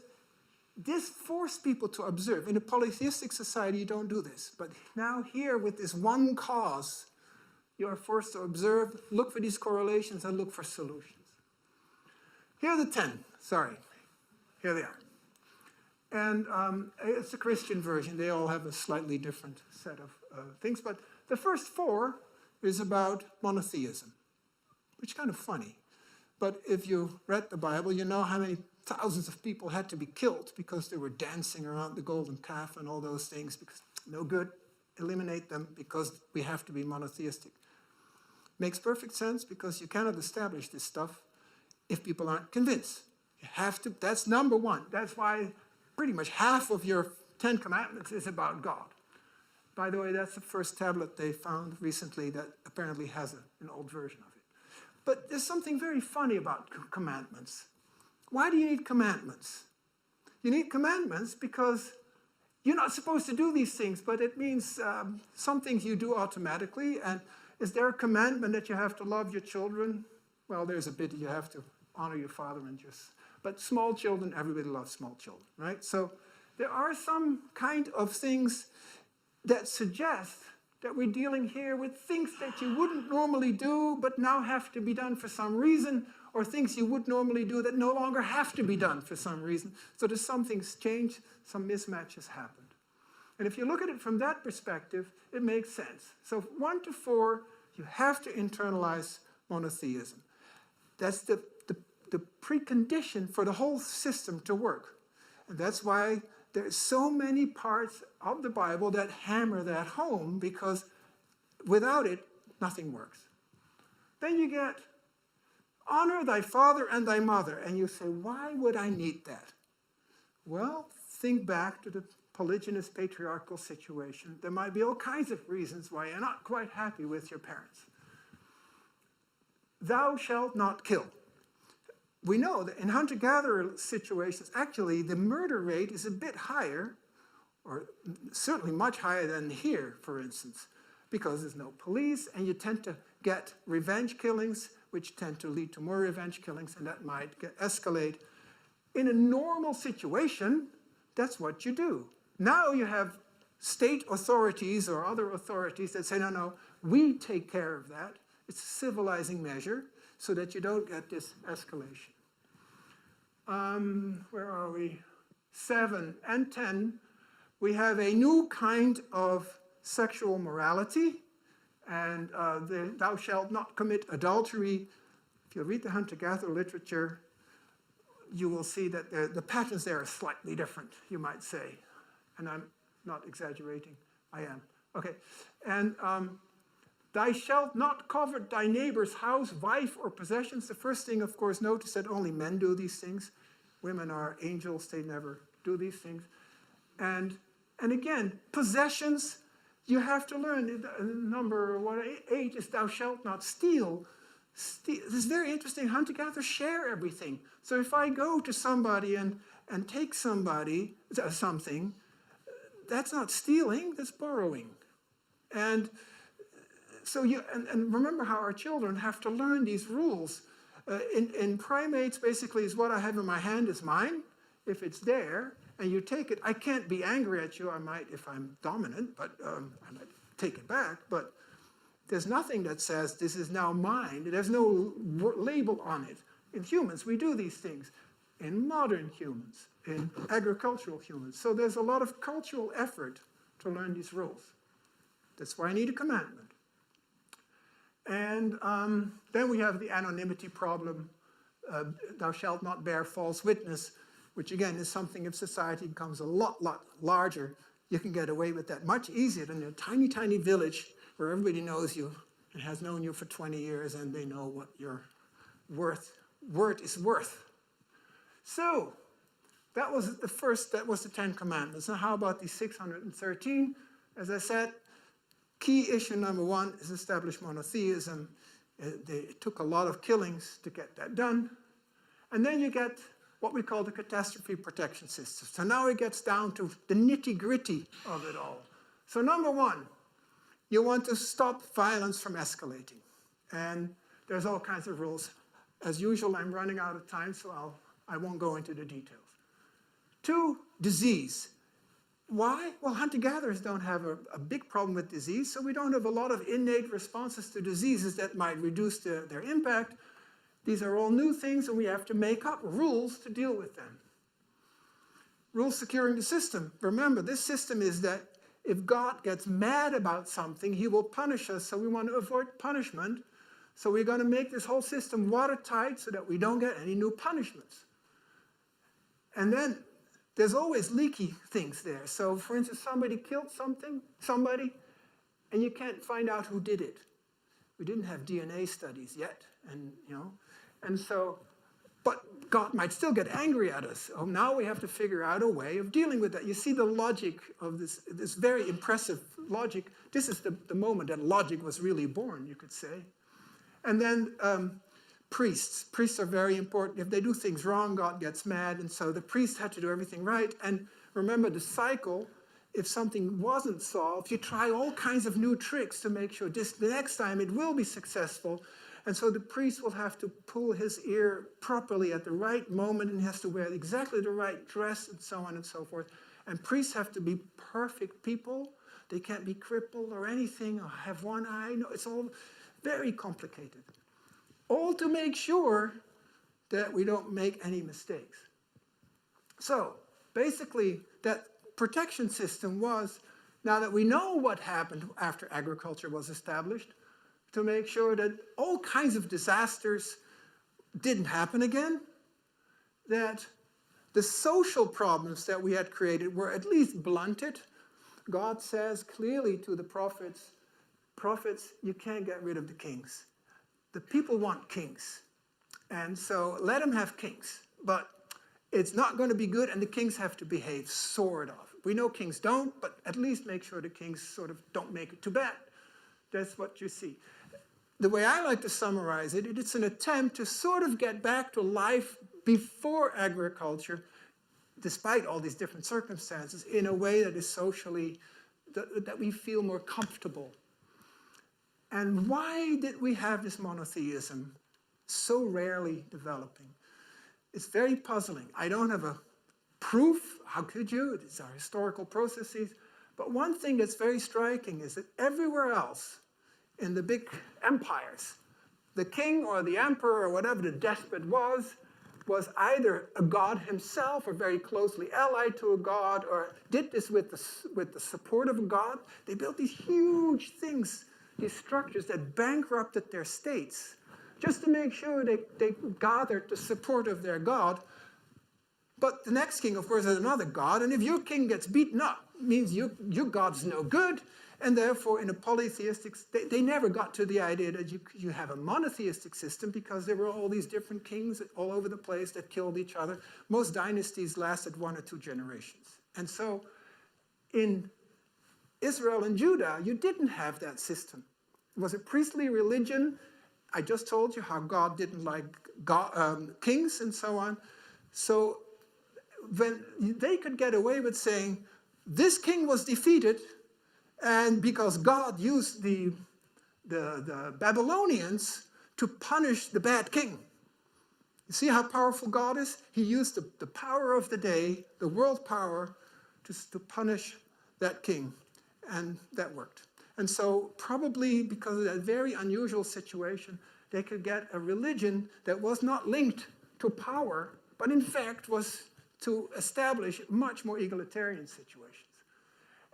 this forced people to observe. In a polytheistic society, you don't do this. But now here, with this one cause, you are forced to observe, look for these correlations, and look for solutions. Here are the 10. Sorry. Here they are. And it's a Christian version. They all have a slightly different set of things. But the first 4 is about monotheism, which is kind of funny. But if you read the Bible, you know how many thousands of people had to be killed because they were dancing around the golden calf and all those things. Because no good, eliminate them because we have to be monotheistic. Makes perfect sense because you cannot establish this stuff if people aren't convinced. You have to, that's number 1. That's why pretty much half of your 10 commandments is about God. By the way, that's the first tablet they found recently that apparently has an old version of it. But there's something very funny about commandments. Why do you need commandments? You need commandments because you're not supposed to do these things, but it means some things you do automatically. And is there a commandment that you have to love your children? Well, there's a bit you have to honor your father and just... But small children, everybody loves small children, right? So there are some kind of things that suggest that we're dealing here with things that you wouldn't normally do, but now have to be done for some reason, or things you would normally do that no longer have to be done for some reason. So there's some things changed, some mismatches happened. And if you look at it from that perspective, it makes sense. So 1 to 4, you have to internalize monotheism. That's the precondition for the whole system to work. And that's why there's so many parts of the Bible that hammer that home, because without it, nothing works. Then you get, honor thy father and thy mother. And you say, why would I need that? Well, think back to the polygynous patriarchal situation. There might be all kinds of reasons why you're not quite happy with your parents. Thou shalt not kill. We know that in hunter-gatherer situations, actually, the murder rate is a bit higher, or certainly much higher than here, for instance, because there's no police, and you tend to get revenge killings, which tend to lead to more revenge killings, and that might escalate. In a normal situation, that's what you do. Now you have state authorities or other authorities that say, no, no, we take care of that. It's a civilizing measure, so that you don't get this escalation. Where are we? 7 and 10, we have a new kind of sexual morality, and thou shalt not commit adultery. If you read the hunter-gatherer literature, you will see that the patterns there are slightly different, you might say. And I'm not exaggerating, I am. Okay, and thou shalt not covet thy neighbor's house, wife, or possessions. The first thing, of course, notice that only men do these things. Women are angels, they never do these things. And again, possessions, you have to learn. Number 8 is thou shalt not steal. This is very interesting. Hunter-gatherers share everything. So if I go to somebody and take something, that's not stealing, that's borrowing. And so and remember how our children have to learn these rules. In primates, basically, is what I have in my hand is mine. If it's there and you take it, I can't be angry at you. I might if I'm dominant, but I might take it back. But there's nothing that says this is now mine. There's no label on it. In humans, we do these things. In modern humans, in agricultural humans. So there's a lot of cultural effort to learn these rules. That's why I need a commandment. And then we have the anonymity problem. Thou shalt not bear false witness, which again is something if society becomes a lot larger, you can get away with that much easier than in a tiny, tiny village where everybody knows you and has known you for 20 years and they know what your word is worth. So that was the 10 Commandments. Now how about these 613? As I said, key issue number 1 is establish monotheism. It took a lot of killings to get that done. And then you get what we call the catastrophe protection system. So now it gets down to the nitty-gritty of it all. So number 1, you want to stop violence from escalating. And there's all kinds of rules. As usual, I'm running out of time, so I won't go into the details. 2, disease. Why? Well, hunter-gatherers don't have a big problem with disease, so we don't have a lot of innate responses to diseases that might reduce their impact. These are all new things, and we have to make up rules to deal with them. Rules securing the system. Remember, this system is that if God gets mad about something, he will punish us, so we want to avoid punishment. So we're going to make this whole system watertight so that we don't get any new punishments. And then there's always leaky things there. So, for instance, somebody killed somebody, and you can't find out who did it. We didn't have DNA studies yet, and so, but God might still get angry at us. Oh, now we have to figure out a way of dealing with that. You see the logic of this very impressive logic. This is the moment that logic was really born, you could say. And then priests. Priests are very important. If they do things wrong, God gets mad, and so the priest had to do everything right. And remember the cycle. If something wasn't solved, you try all kinds of new tricks to make sure the next time it will be successful. And so the priest will have to pull his ear properly at the right moment, and he has to wear exactly the right dress, and so on and so forth. And priests have to be perfect people. They can't be crippled or anything, or have one eye. No, it's all very complicated. All to make sure that we don't make any mistakes. So basically, that protection system was, now that we know what happened after agriculture was established, to make sure that all kinds of disasters didn't happen again, that the social problems that we had created were at least blunted. God says clearly to the prophets, you can't get rid of the kings. The people want kings, and so let them have kings, but it's not going to be good, and the kings have to behave, sort of. We know kings don't, but at least make sure the kings sort of don't make it too bad. That's what you see. The way I like to summarize it, it's an attempt to sort of get back to life before agriculture, despite all these different circumstances, in a way that is socially, that we feel more comfortable. And why did we have this monotheism so rarely developing? It's very puzzling. I don't have a proof. How could you? These are historical processes. But one thing that's very striking is that everywhere else in the big empires, the king or the emperor or whatever the despot was either a god himself or very closely allied to a god, or did this with the support of a god. They built these huge things, these structures that bankrupted their states just to make sure they gathered the support of their god. But the next king, of course, is another god, and if your king gets beaten up, it means your god's no good, and therefore in a polytheistic, they never got to the idea that you have a monotheistic system, because there were all these different kings all over the place that killed each other. Most dynasties lasted 1 or 2 generations. And so in Israel and Judah, you didn't have that system. It was a priestly religion. I just told you how God didn't like kings and so on. So when they could get away with saying, this king was defeated, and because God used the Babylonians to punish the bad king. You see how powerful God is? He used the power of the day, the world power, to punish that king. And that worked. And so probably because of that very unusual situation, they could get a religion that was not linked to power, but in fact was to establish much more egalitarian situations.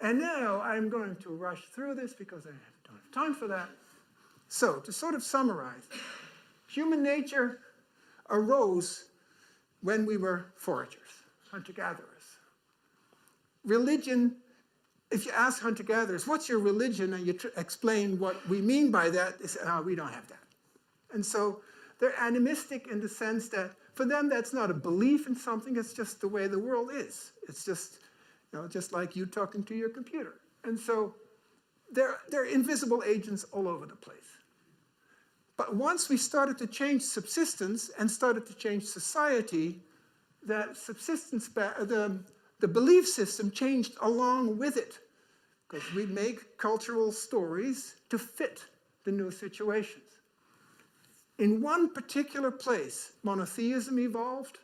And now I'm going to rush through this because I don't have time for that. So to sort of summarize, human nature arose when we were foragers, hunter-gatherers. Religion, if you ask hunter-gatherers, what's your religion, and you explain what we mean by that, they say, we don't have that. And so they're animistic in the sense that for them that's not a belief in something, it's just the way the world is. It's just, just like you talking to your computer. And so they're invisible agents all over the place. But once we started to change subsistence and started to change society, that subsistence, the belief system changed along with it, because we make cultural stories to fit the new situations. In one particular place, monotheism evolved.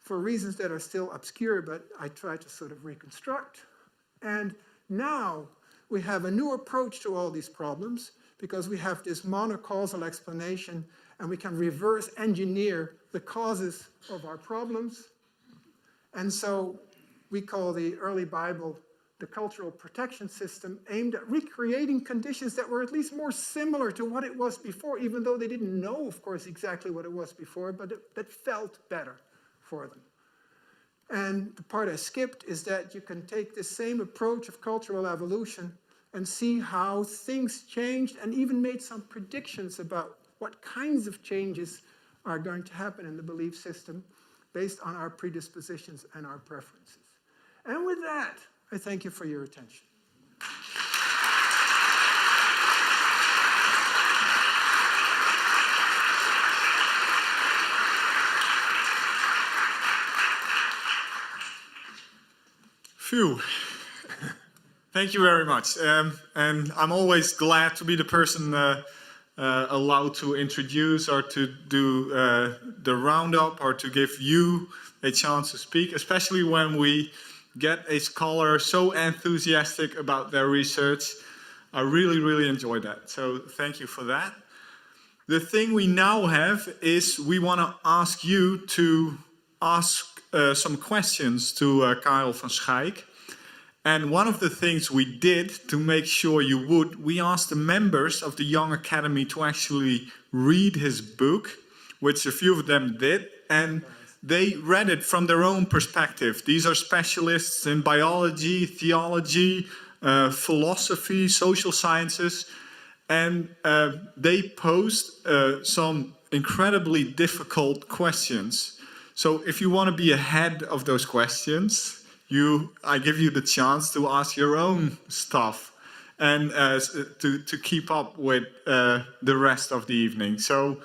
for reasons that are still obscure, but I try to sort of reconstruct. And now we have a new approach to all these problems because we have this monocausal explanation and we can reverse engineer the causes of our problems. And so we call the early Bible the cultural protection system, aimed at recreating conditions that were at least more similar to what it was before, even though they didn't know, of course, exactly what it was before, but that felt better for them. And the part I skipped is that you can take the same approach of cultural evolution and see how things changed and even made some predictions about what kinds of changes are going to happen in the belief system based on our predispositions and our preferences. And with that, I thank you for your attention. Phew. Thank you very much. And I'm always glad to be the person allowed to introduce or to do the roundup or to give you a chance to speak, especially when we get a scholar so enthusiastic about their research. I really, really enjoy that. So thank you for that. The thing we now have is we want to ask you to ask some questions to Carel van Schaik. And one of the things we did to make sure you would, we asked the members of the Young Academy to actually read his book, which a few of them did, and they read it from their own perspective. These are specialists in biology, theology, philosophy, social sciences, and they posed some incredibly difficult questions. So if you want to be ahead of those questions, I give you the chance to ask your own stuff and to keep up with the rest of the evening. So,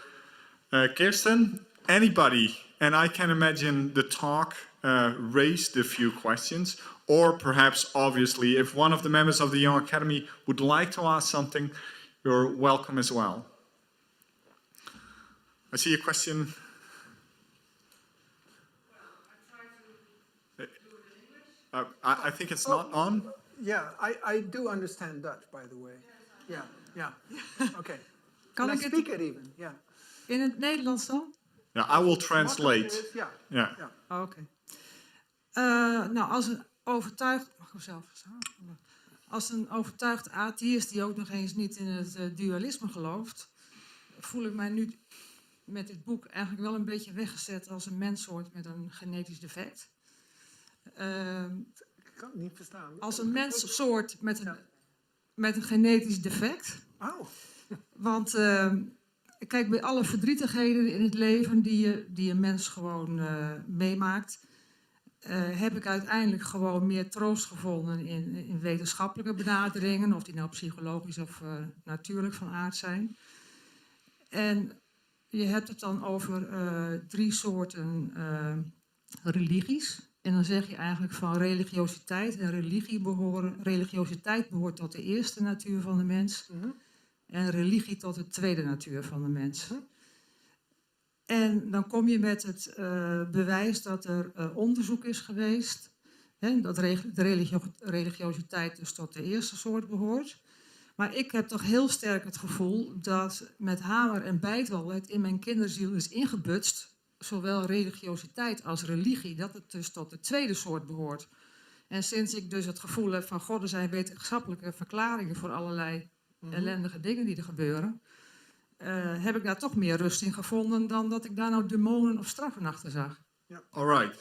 Kirsten, anybody, and I can imagine the talk raised a few questions, or perhaps, obviously, if one of the members of the Young Academy would like to ask something, you're welcome as well. I see a question. I think it's not on. Yeah, I do understand Dutch, by the way. Yeah. Okay. Kan And ik I speak it even, yeah. in het Nederlands dan? Yeah, I will translate. Yeah. Oh, oké. Nou, als een overtuigd... Mag ik zelf als een overtuigd atheïst die ook nog eens niet in het dualisme gelooft, voel ik mij nu met dit boek eigenlijk wel een beetje weggezet als een menssoort met een genetisch defect. Ik kan het niet verstaan. Als een menssoort met een genetisch defect. Oh. Want kijk, bij alle verdrietigheden in het leven die een mens gewoon meemaakt, heb ik uiteindelijk gewoon meer troost gevonden in wetenschappelijke benaderingen, of die nou psychologisch of natuurlijk van aard zijn. En je hebt het dan over 3 soorten religies. En dan zeg je eigenlijk van religiositeit en religie behoren. Religiositeit behoort tot de eerste natuur van de mens. Mm-hmm. En religie tot de tweede natuur van de mens. En dan kom je met het bewijs dat er onderzoek is geweest. Hè, dat de religiositeit dus tot de eerste soort behoort. Maar ik heb toch heel sterk het gevoel dat met hamer en bijtel het in mijn kinderziel is ingebutst, zowel religiositeit als religie, dat het dus tot de tweede soort behoort. En sinds ik dus het gevoel heb van God, er zijn wetenschappelijke verklaringen voor allerlei ellendige dingen die er gebeuren, heb ik daar toch meer rust in gevonden dan dat ik daar nou demonen of straffen achter zag. All right.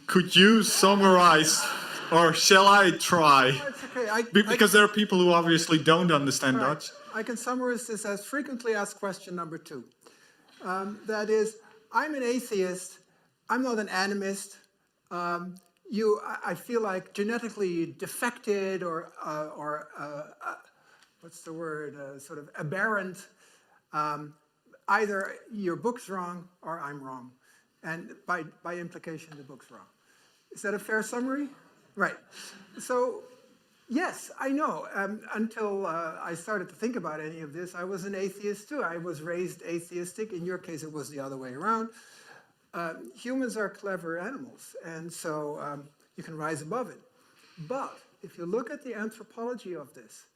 Could you summarize, or shall I try? It's okay. Because there are people who obviously don't understand Right. Dutch. I can summarize this as frequently asked question number 2. That is, I'm an atheist. I'm not an animist. I feel like genetically defected or what's the word? Sort of aberrant. Either your book's wrong or I'm wrong. And by implication, the book's wrong. Is that a fair summary? Right. So, yes, I know. Until I started to think about any of this, I was an atheist too. I was raised atheistic. In your case, it was the other way around. Humans are clever animals, and so you can rise above it. But if you look at the anthropology of this,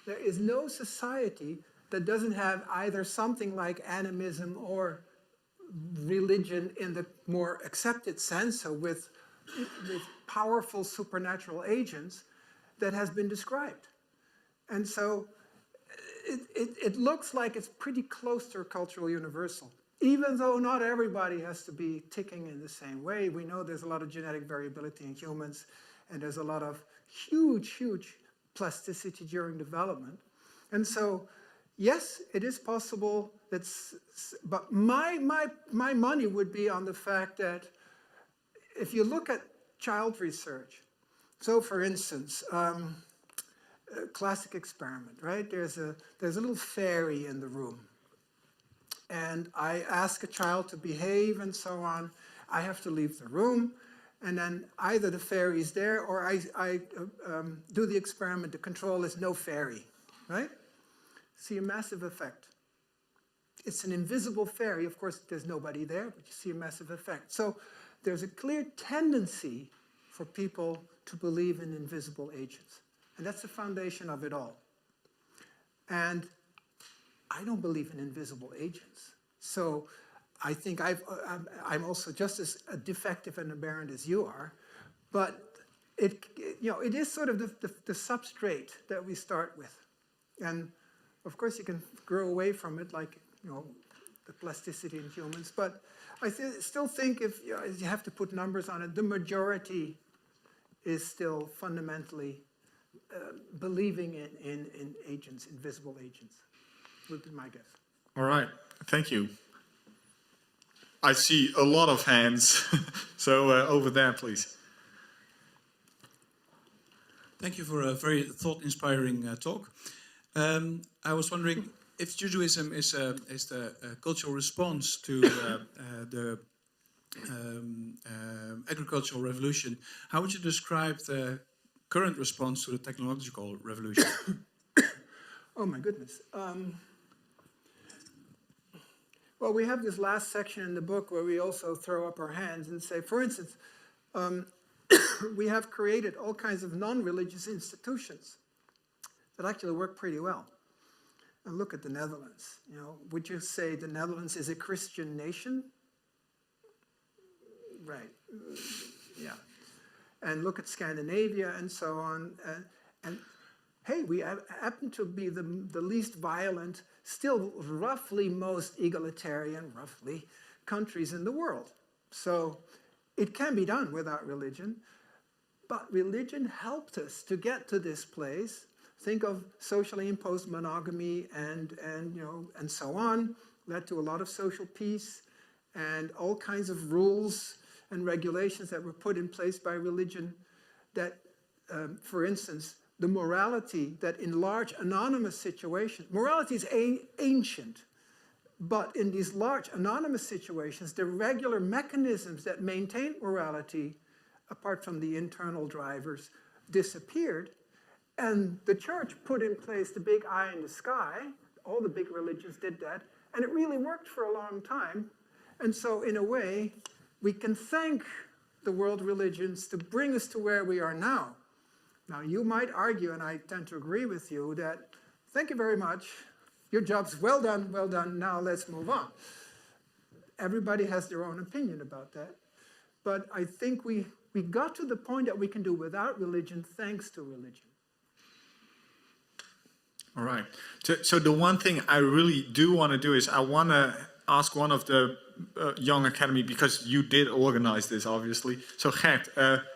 there is no society that doesn't have either something like animism or religion in the more accepted sense, so with powerful supernatural agents, that has been described. And so it looks like it's pretty close to a cultural universal. Even though not everybody has to be ticking in the same way, we know there's a lot of genetic variability in humans, and there's a lot of huge plasticity during development. And so, yes, it is possible that, but my money would be on the fact that if you look at child research, so for instance, a classic experiment, right? There's a little fairy in the room. And I ask a child to behave and so on. I have to leave the room, and then either the fairy is there or I do the experiment. The control is no fairy, right? See a massive effect. It's an invisible fairy. Of course, there's nobody there, but you see a massive effect. So there's a clear tendency for people to believe in invisible agents. And that's the foundation of it all. And I don't believe in invisible agents. So I think I'm also just as defective and aberrant as you are. But it is sort of the substrate that we start with. And of course you can grow away from it, like the plasticity in humans. But I still think if you have to put numbers on it, the majority is still fundamentally believing in agents, invisible agents. Would be my guess. All right, thank you. I see a lot of hands, so over there, please. Thank you for a very thought-inspiring talk. I was wondering if Judaism is the cultural response to the agricultural revolution. How would you describe the current response to the technological revolution? Oh my goodness. Well, we have this last section in the book where we also throw up our hands and say, for instance, we have created all kinds of non-religious institutions that actually work pretty well. And look at the Netherlands. Would you say the Netherlands is a Christian nation? Right. Yeah. And look at Scandinavia and so on. And hey, we happen to be the least violent, still roughly most egalitarian, countries in the world. So it can be done without religion, but religion helped us to get to this place. Think of socially imposed monogamy and so on, led to a lot of social peace and all kinds of rules and regulations that were put in place by religion that, for instance, the morality that in large anonymous situations, morality is ancient, but in these large anonymous situations, the regular mechanisms that maintain morality, apart from the internal drivers, disappeared. And the church put in place the big eye in the sky. All the big religions did that. And it really worked for a long time. And so in a way, we can thank the world religions to bring us to where we are now. Now, you might argue, and I tend to agree with you, that thank you very much. Your job's well done, now let's move on. Everybody has their own opinion about that. But I think we got to the point that we can do without religion thanks to religion. All right. So the one thing I really do want to do is I want to ask one of the Young Academy, because you did organize this, obviously. So Gert,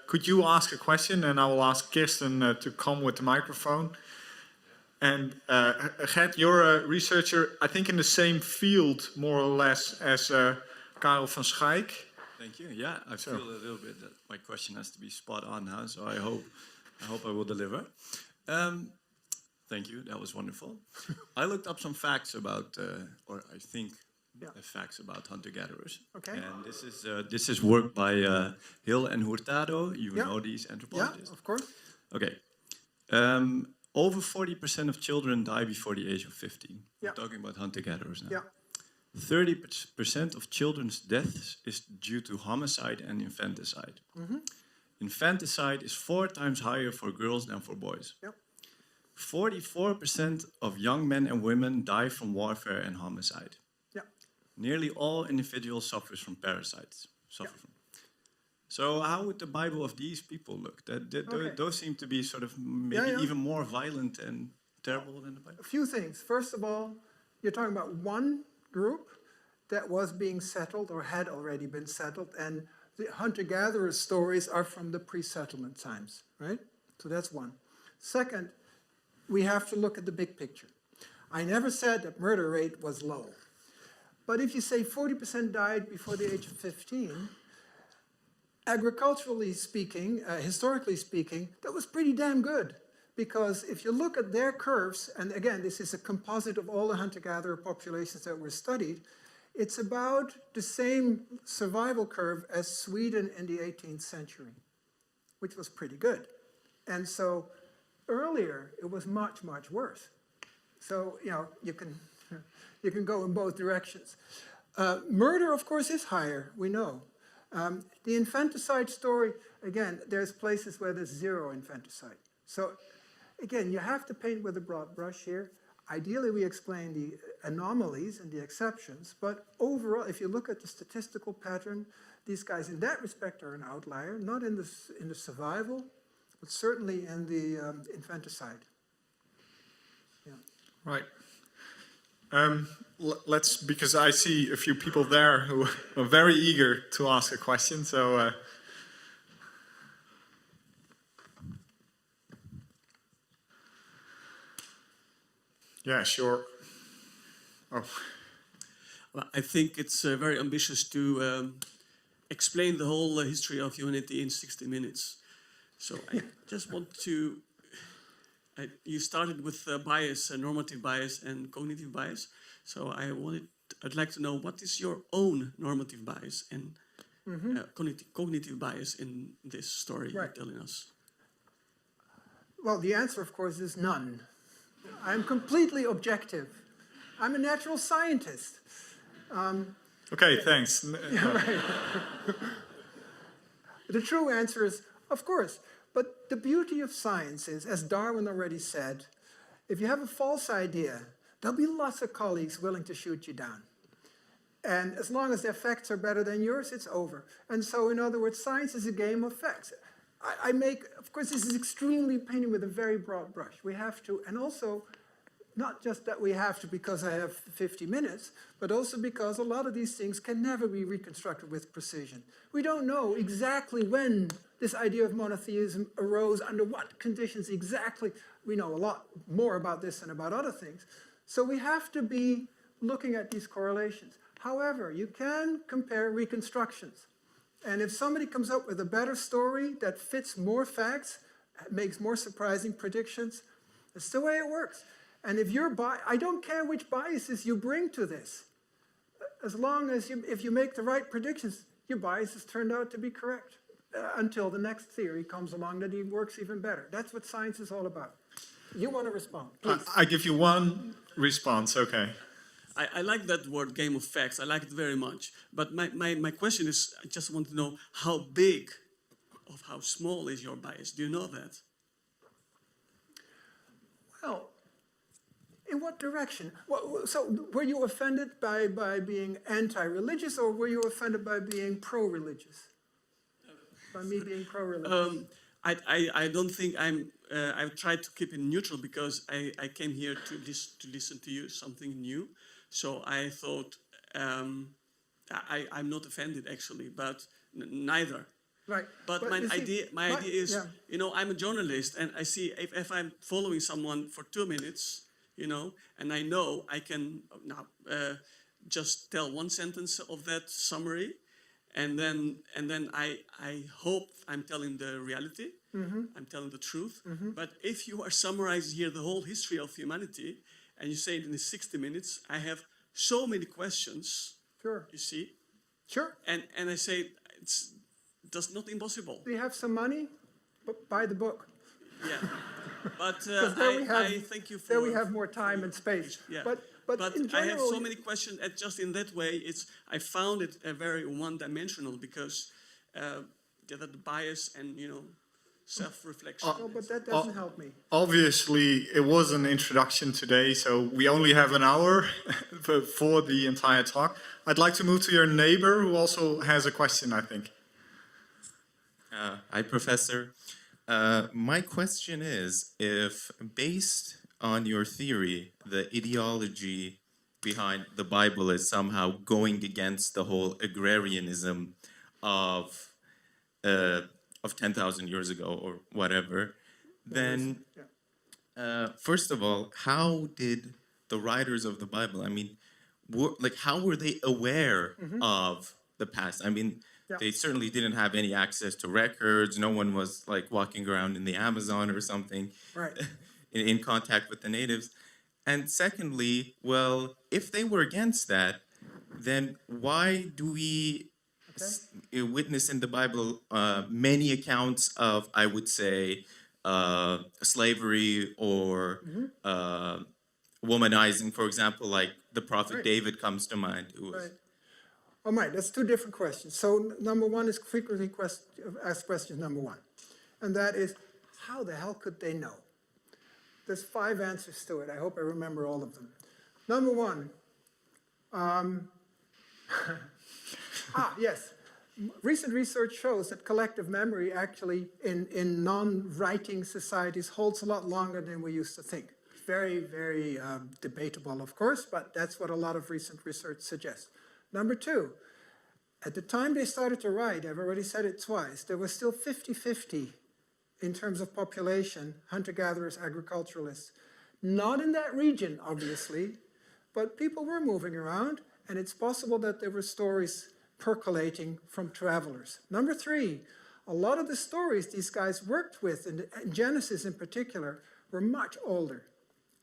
could you ask a question, and I will ask Kirsten to come with the microphone. And Gert, you're a researcher, I think in the same field, more or less, as Carel van Schaik. Thank you. Yeah, I feel a little bit that my question has to be spot on now, so I hope I will deliver. Thank you. That was wonderful. I looked up some facts about, or I think, facts about hunter-gatherers. Okay. And this is work by Hill and Hurtado. You know these anthropologists? Yeah, of course. Okay. Over 40% of children die before the age of 15. Yeah. We're talking about hunter-gatherers now. Yeah. 30% of children's deaths is due to homicide and infanticide. Infanticide is 4 times higher for girls than for boys. Yep. 44% of young men and women die from warfare and homicide. Yeah. Nearly all individuals suffer from parasites. So how would the Bible of these people look? Okay. Those seem to be sort of maybe even more violent and terrible than the Bible. A few things. First of all, you're talking about one group that was being settled or had already been settled, and the hunter-gatherer stories are from the pre-settlement times, right? So that's one. Second, we have to look at the big picture. I never said that murder rate was low. But if you say 40% died before the age of 15, agriculturally speaking, historically speaking, that was pretty damn good. Because if you look at their curves, and again, this is a composite of all the hunter-gatherer populations that were studied, it's about the same survival curve as Sweden in the 18th century, which was pretty good. And so earlier, it was much, much worse. So, you can go in both directions. Murder, of course, is higher, we know. The infanticide story, again, there's places where there's 0 infanticide. So, again, you have to paint with a broad brush here. Ideally, we explain the anomalies and the exceptions, but overall, if you look at the statistical pattern, these guys in that respect are an outlier, not in the survival, but certainly in the infanticide. Yeah. Right. Let's, because I see a few people there who are very eager to ask a question, so... Yeah, sure. Oh. Well, I think it's very ambitious to explain the whole history of humanity in 60 minutes. So I just want to... you started with bias, normative bias and cognitive bias. So I'd like to know, what is your own normative bias and cognitive bias in this story you're telling us? Well, the answer, of course, is none. I'm completely objective. I'm a natural scientist. Okay, thanks. Right. The true answer is, of course. But the beauty of science is, as Darwin already said, if you have a false idea, there'll be lots of colleagues willing to shoot you down. And as long as their facts are better than yours, it's over. And so, in other words, science is a game of facts. Of course, this is extremely painted with a very broad brush. We have to, and also, not just that we have to because I have 50 minutes, but also because a lot of these things can never be reconstructed with precision. We don't know exactly when this idea of monotheism arose, under what conditions exactly. We know a lot more about this than about other things. So we have to be looking at these correlations. However, you can compare reconstructions. And if somebody comes up with a better story that fits more facts, makes more surprising predictions, that's the way it works. And if I don't care which biases you bring to this, as long as if you make the right predictions, your biases turned out to be correct until the next theory comes along that works even better. That's what science is all about. You want to respond, please. I give you one response, okay. I like that word, game of facts. I like it very much. But my question is, I just want to know how big or how small is your bias? Do you know that? Well, in what direction? So were you offended by being anti-religious, or were you offended by being pro-religious? By me being pro-religious? I don't think I've tried to keep it neutral because I came here to listen to you, something new. So I thought, I'm not offended actually, but neither. Right. But my idea is, I'm a journalist, and I see if I'm following someone for 2 minutes, and I know I can now just tell one sentence of that summary, and then I hope I'm telling the reality, I'm telling the truth. But if you are summarizing here the whole history of humanity, and you say it in 60 minutes, I have so many questions. Sure. You see? Sure. And I say that's not impossible. Do you have some money? Buy the book. Yeah. But I thank you for... There we have more time and space. Yeah. But in general, I have so many questions, and just in that way, I found it very one-dimensional, because the bias and, self-reflection. No, but that doesn't help me. Obviously, it was an introduction today, so we only have an hour for the entire talk. I'd like to move to your neighbor, who also has a question, I think. Hi, Professor. My question is, if based on your theory, the ideology behind the Bible is somehow going against the whole agrarianism of 10,000 years ago or whatever, then first of all, how did the writers of the Bible, how were they aware of the past? They certainly didn't have any access to records. No one was walking around in the Amazon or something, right, in contact with the natives. And secondly, well, if they were against that, then why do we witness in the Bible many accounts of, I would say, slavery or womanizing, for example, like the prophet David comes to mind. Who was, All right, that's two different questions. So number one is frequently asked question number one. And that is, how the hell could they know? There's 5 answers to it. I hope I remember all of them. Number one, yes. Recent research shows that collective memory actually in non-writing societies holds a lot longer than we used to think. Very, very debatable, of course, but that's what a lot of recent research suggests. Number two, at the time they started to write, I've already said it twice, there was still 50-50 in terms of population, hunter-gatherers, agriculturalists. Not in that region, obviously, but people were moving around, and it's possible that there were stories percolating from travelers. Number three, a lot of the stories these guys worked with, in Genesis in particular, were much older.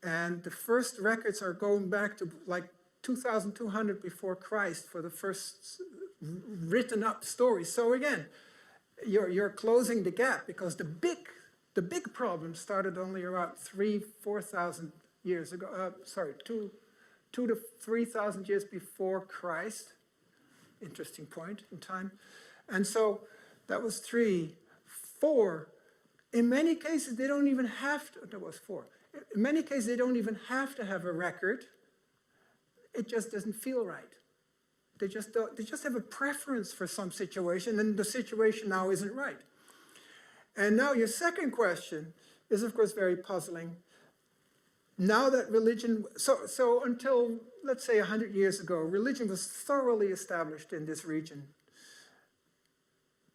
And the first records are going back to like 2,200 before Christ for the first written up stories. So again, you're closing the gap, because the big problem started only around 4,000 years ago. 2 to 3,000 years before Christ. Interesting point in time. And so that was 3. 4, in many cases they don't even have to, that was 4. In many cases they don't even have to have a record. It just doesn't feel right. They just have a preference for some situation, and the situation now isn't right. And now your second question is, of course, very puzzling. Now that religion, so until, let's say, 100 years ago, religion was thoroughly established in this region.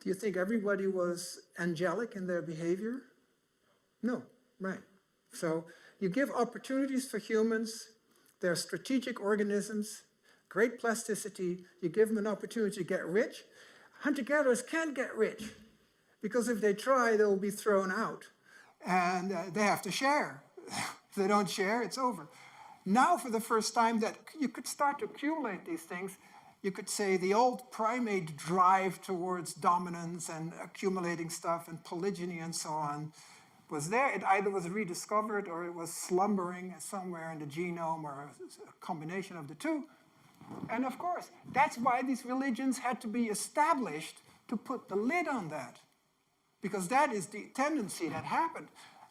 Do you think everybody was angelic in their behavior? No, right. So you give opportunities for humans. They're strategic organisms, great plasticity. You give them an opportunity to get rich. Hunter-gatherers can't get rich, because if they try, they'll be thrown out. And they have to share. If they don't share, it's over. Now, for the first time, that you could start to accumulate these things, you could say the old primate drive towards dominance and accumulating stuff and polygyny and so on was there. It either was rediscovered or it was slumbering somewhere in the genome, or a combination of the two. And of course, that's why these religions had to be established to put the lid on that, because that is the tendency that happened.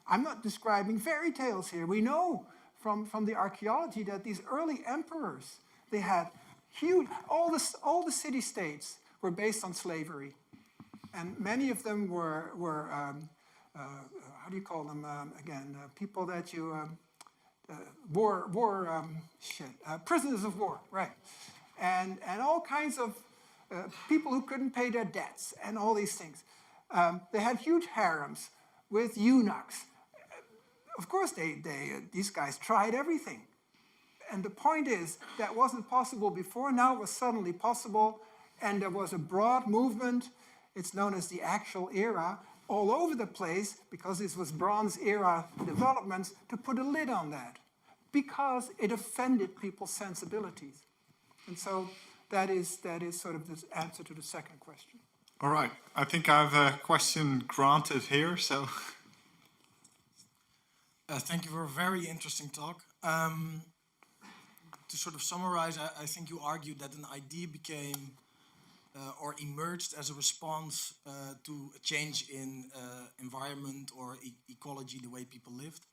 I'm not describing fairy tales here. We know from the archaeology that these early emperors, they had huge, all the city-states were based on slavery. And many of them were how do you call them again? People that you, prisoners of war, right. And all kinds of people who couldn't pay their debts and all these things. They had huge harems with eunuchs. Of course, these guys tried everything. And the point is, that wasn't possible before. Now it was suddenly possible. And there was a broad movement. It's known as the actual era, all over the place, because this was Bronze Era developments, to put a lid on that, because it offended people's sensibilities. And so that is sort of the answer to the second question. All right. I think I have a question granted here, so... Thank you for a very interesting talk. To sort of summarize, I think you argued that an idea became or emerged as a response to a change in environment or ecology, the way people lived.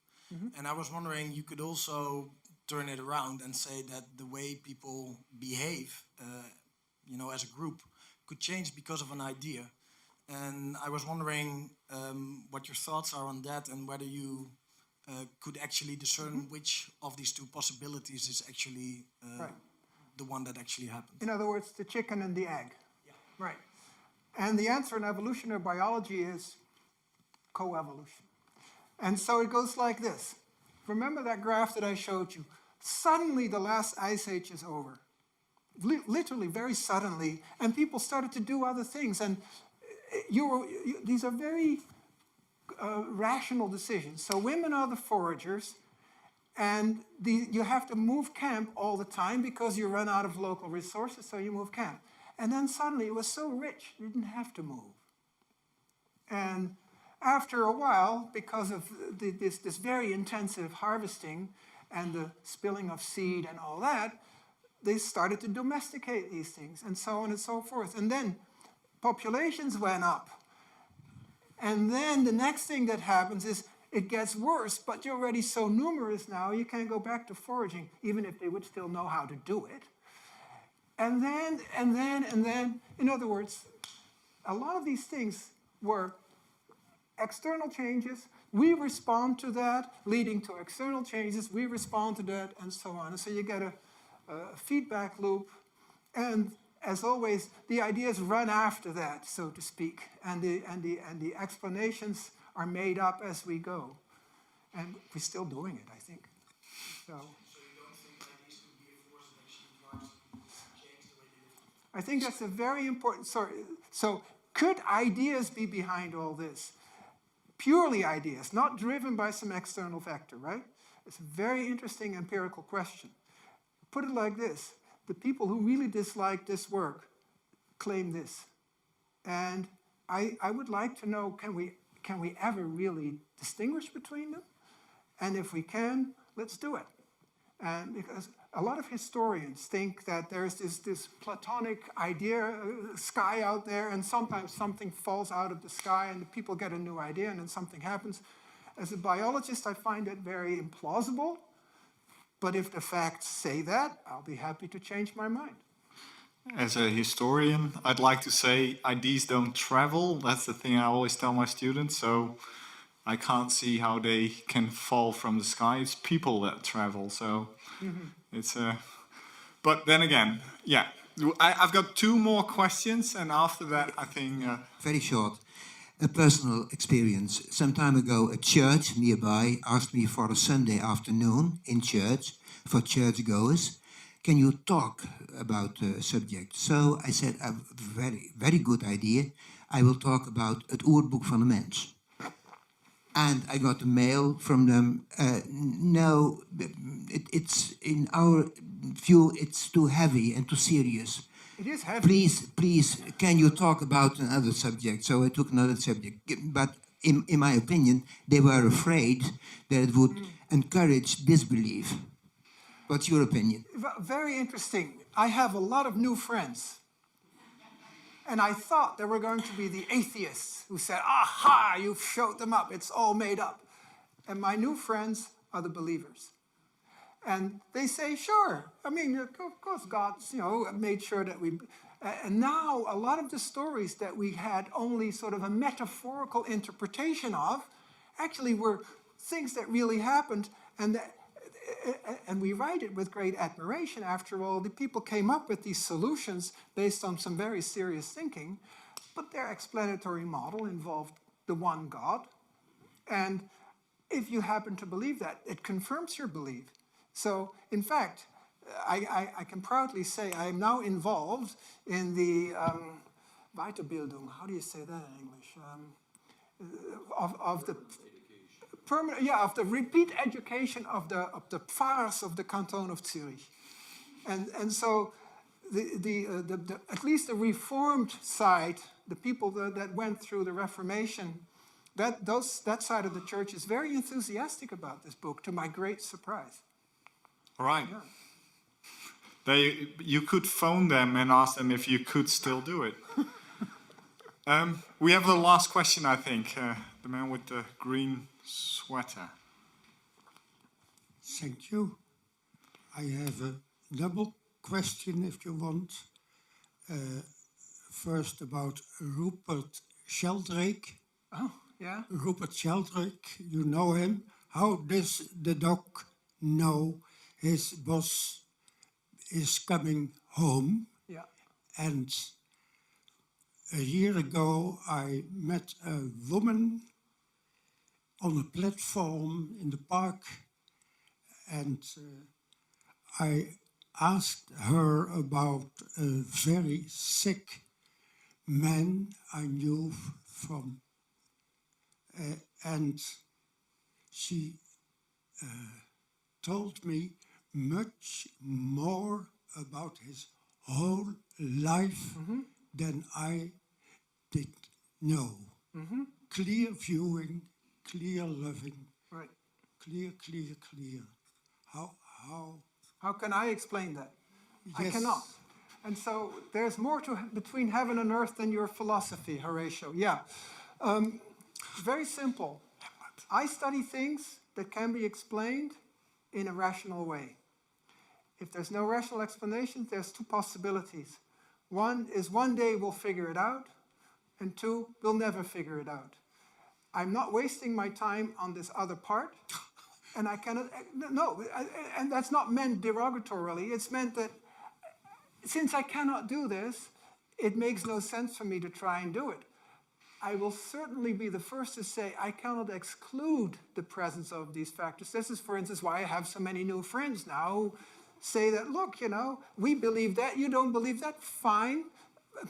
And I was wondering, you could also turn it around and say that the way people behave, as a group, could change because of an idea. And I was wondering what your thoughts are on that, and whether you could actually discern which of these two possibilities is actually the one that actually happened. In other words, the chicken and the egg. Yeah. Right. And the answer in evolutionary biology is coevolution. And so it goes like this. Remember that graph that I showed you? Suddenly the last ice age is over. Literally, very suddenly, and people started to do other things. And these are very rational decisions. So women are the foragers, and you have to move camp all the time because you run out of local resources, so you move camp. And then suddenly it was so rich, you didn't have to move. And after a while, because of this very intensive harvesting and the spilling of seed and all that, they started to domesticate these things, and so on and so forth. And then populations went up. And then the next thing that happens is it gets worse, but you're already so numerous now, you can't go back to foraging, even if they would still know how to do it. And then, in other words, a lot of these things were external changes. We respond to that, leading to external changes. We respond to that, and so on. And so you get a feedback loop. And as always, the ideas run after that, so to speak, and the explanations are made up as we go, and we're still doing it, I think. So you don't think ideas could be a force that actually drives people to change the way they live? I think that's a very important. So could ideas be behind all this? Purely ideas, not driven by some external factor, right? It's a very interesting empirical question. Put it like this. The people who really dislike this work claim this. And I would like to know, can we ever really distinguish between them? And if we can, let's do it. And because a lot of historians think that there's this Platonic idea, sky out there, and sometimes something falls out of the sky and the people get a new idea and then something happens. As a biologist, I find it very implausible. But if the facts say that, I'll be happy to change my mind. As a historian, I'd like to say ideas don't travel. That's the thing I always tell my students. So I can't see how they can fall from the sky. It's people that travel. So it's but then again, yeah. I've got two more questions, and after that, I think... Very short. A personal experience. Some time ago, a church nearby asked me for a Sunday afternoon in church for churchgoers. Can you talk about a subject? So I said, a very, very good idea. I will talk about het oerboek van de mens. And I got a mail from them. No, it's in our view, it's too heavy and too serious. It is heavy. Please, can you talk about another subject? So I took another subject. But in my opinion, they were afraid that it would encourage disbelief. What's your opinion? Very interesting. I have a lot of new friends. And I thought there were going to be the atheists who said, aha, you've showed them up, it's all made up. And my new friends are the believers. And they say, sure, I mean, of course, God, made sure that we... and now a lot of the stories that we had only sort of a metaphorical interpretation of actually were things that really happened, and we write it with great admiration. After all, the people came up with these solutions based on some very serious thinking, but their explanatory model involved the one God. And if you happen to believe that, it confirms your belief. So, in fact, I can proudly say I am now involved in the Weiterbildung. How do you say that in English? Of the permanent, of the repeat education of the Pfarrers of the Canton of Zurich, and so at least the Reformed side, the people that went through the Reformation, that side of the church is very enthusiastic about this book, to my great surprise. All right. Yeah. You could phone them and ask them if you could still do it. We have the last question, I think. The man with the green sweater. Thank you. I have a double question, if you want. First about Rupert Sheldrake. Oh, yeah. Rupert Sheldrake, you know him. How does the dog know his boss is coming home? Yeah. And a year ago, I met a woman on a platform in the park, and I asked her about a very sick man I knew from, and she told me much more about his whole life than I did know. Clear viewing, clear loving, Right. clear, clear, clear. How can I explain that? I Yes. cannot. And so there's more between heaven and earth than your philosophy, Horatio. Yeah. Very simple. I study things that can be explained in a rational way. If there's no rational explanation, there's two possibilities. One is one day we'll figure it out, and two, we'll never figure it out. I'm not wasting my time on this other part, and I cannot, no, and that's not meant derogatorily. It's meant that since I cannot do this, it makes no sense for me to try and do it. I will certainly be the first to say I cannot exclude the presence of these factors. This is, for instance, why I have so many new friends now who say that, look, you know, we believe that, you don't believe that, fine.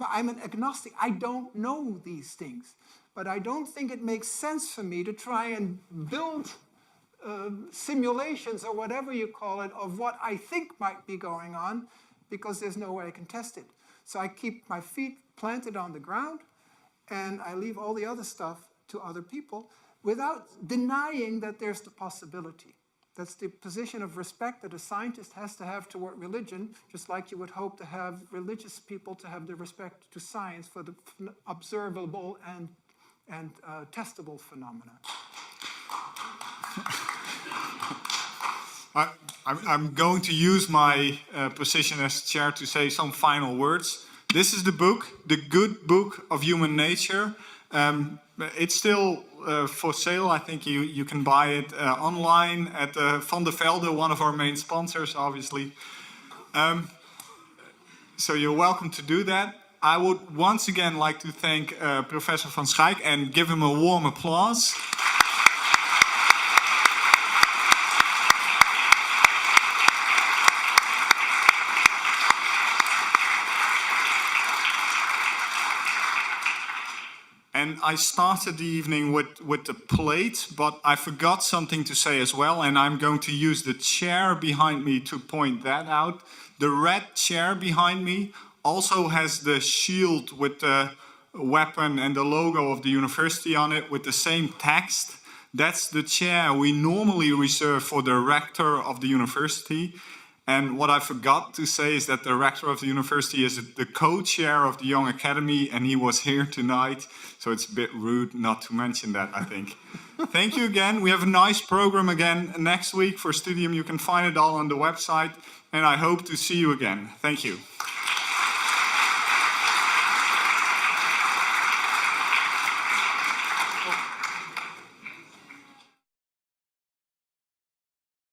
I'm an agnostic. I don't know these things. But I don't think it makes sense for me to try and build simulations or whatever you call it of what I think might be going on, because there's no way I can test it. So I keep my feet planted on the ground, and I leave all the other stuff to other people without denying that there's the possibility. That's the position of respect that a scientist has to have toward religion, just like you would hope to have religious people to have the respect to science for the observable and testable phenomena. I'm going to use my position as chair to say some final words. This is the book, The Good Book of Human Nature. It's still for sale. I think you can buy it online at Van der Velde, one of our main sponsors, obviously. So you're welcome to do that. I would once again like to thank Professor Van Schaik and give him a warm applause. And I started the evening with the plate, but I forgot something to say as well, and I'm going to use the chair behind me to point that out. The red chair behind me also has the shield with the weapon and the logo of the university on it with the same text. That's the chair we normally reserve for the rector of the university. And what I forgot to say is that the rector of the university is the co-chair of the Young Academy, and he was here tonight, so it's a bit rude not to mention that, I think. Thank you again. We have a nice program again next week for Studium. You can find it all on the website, and I hope to see you again. Thank you.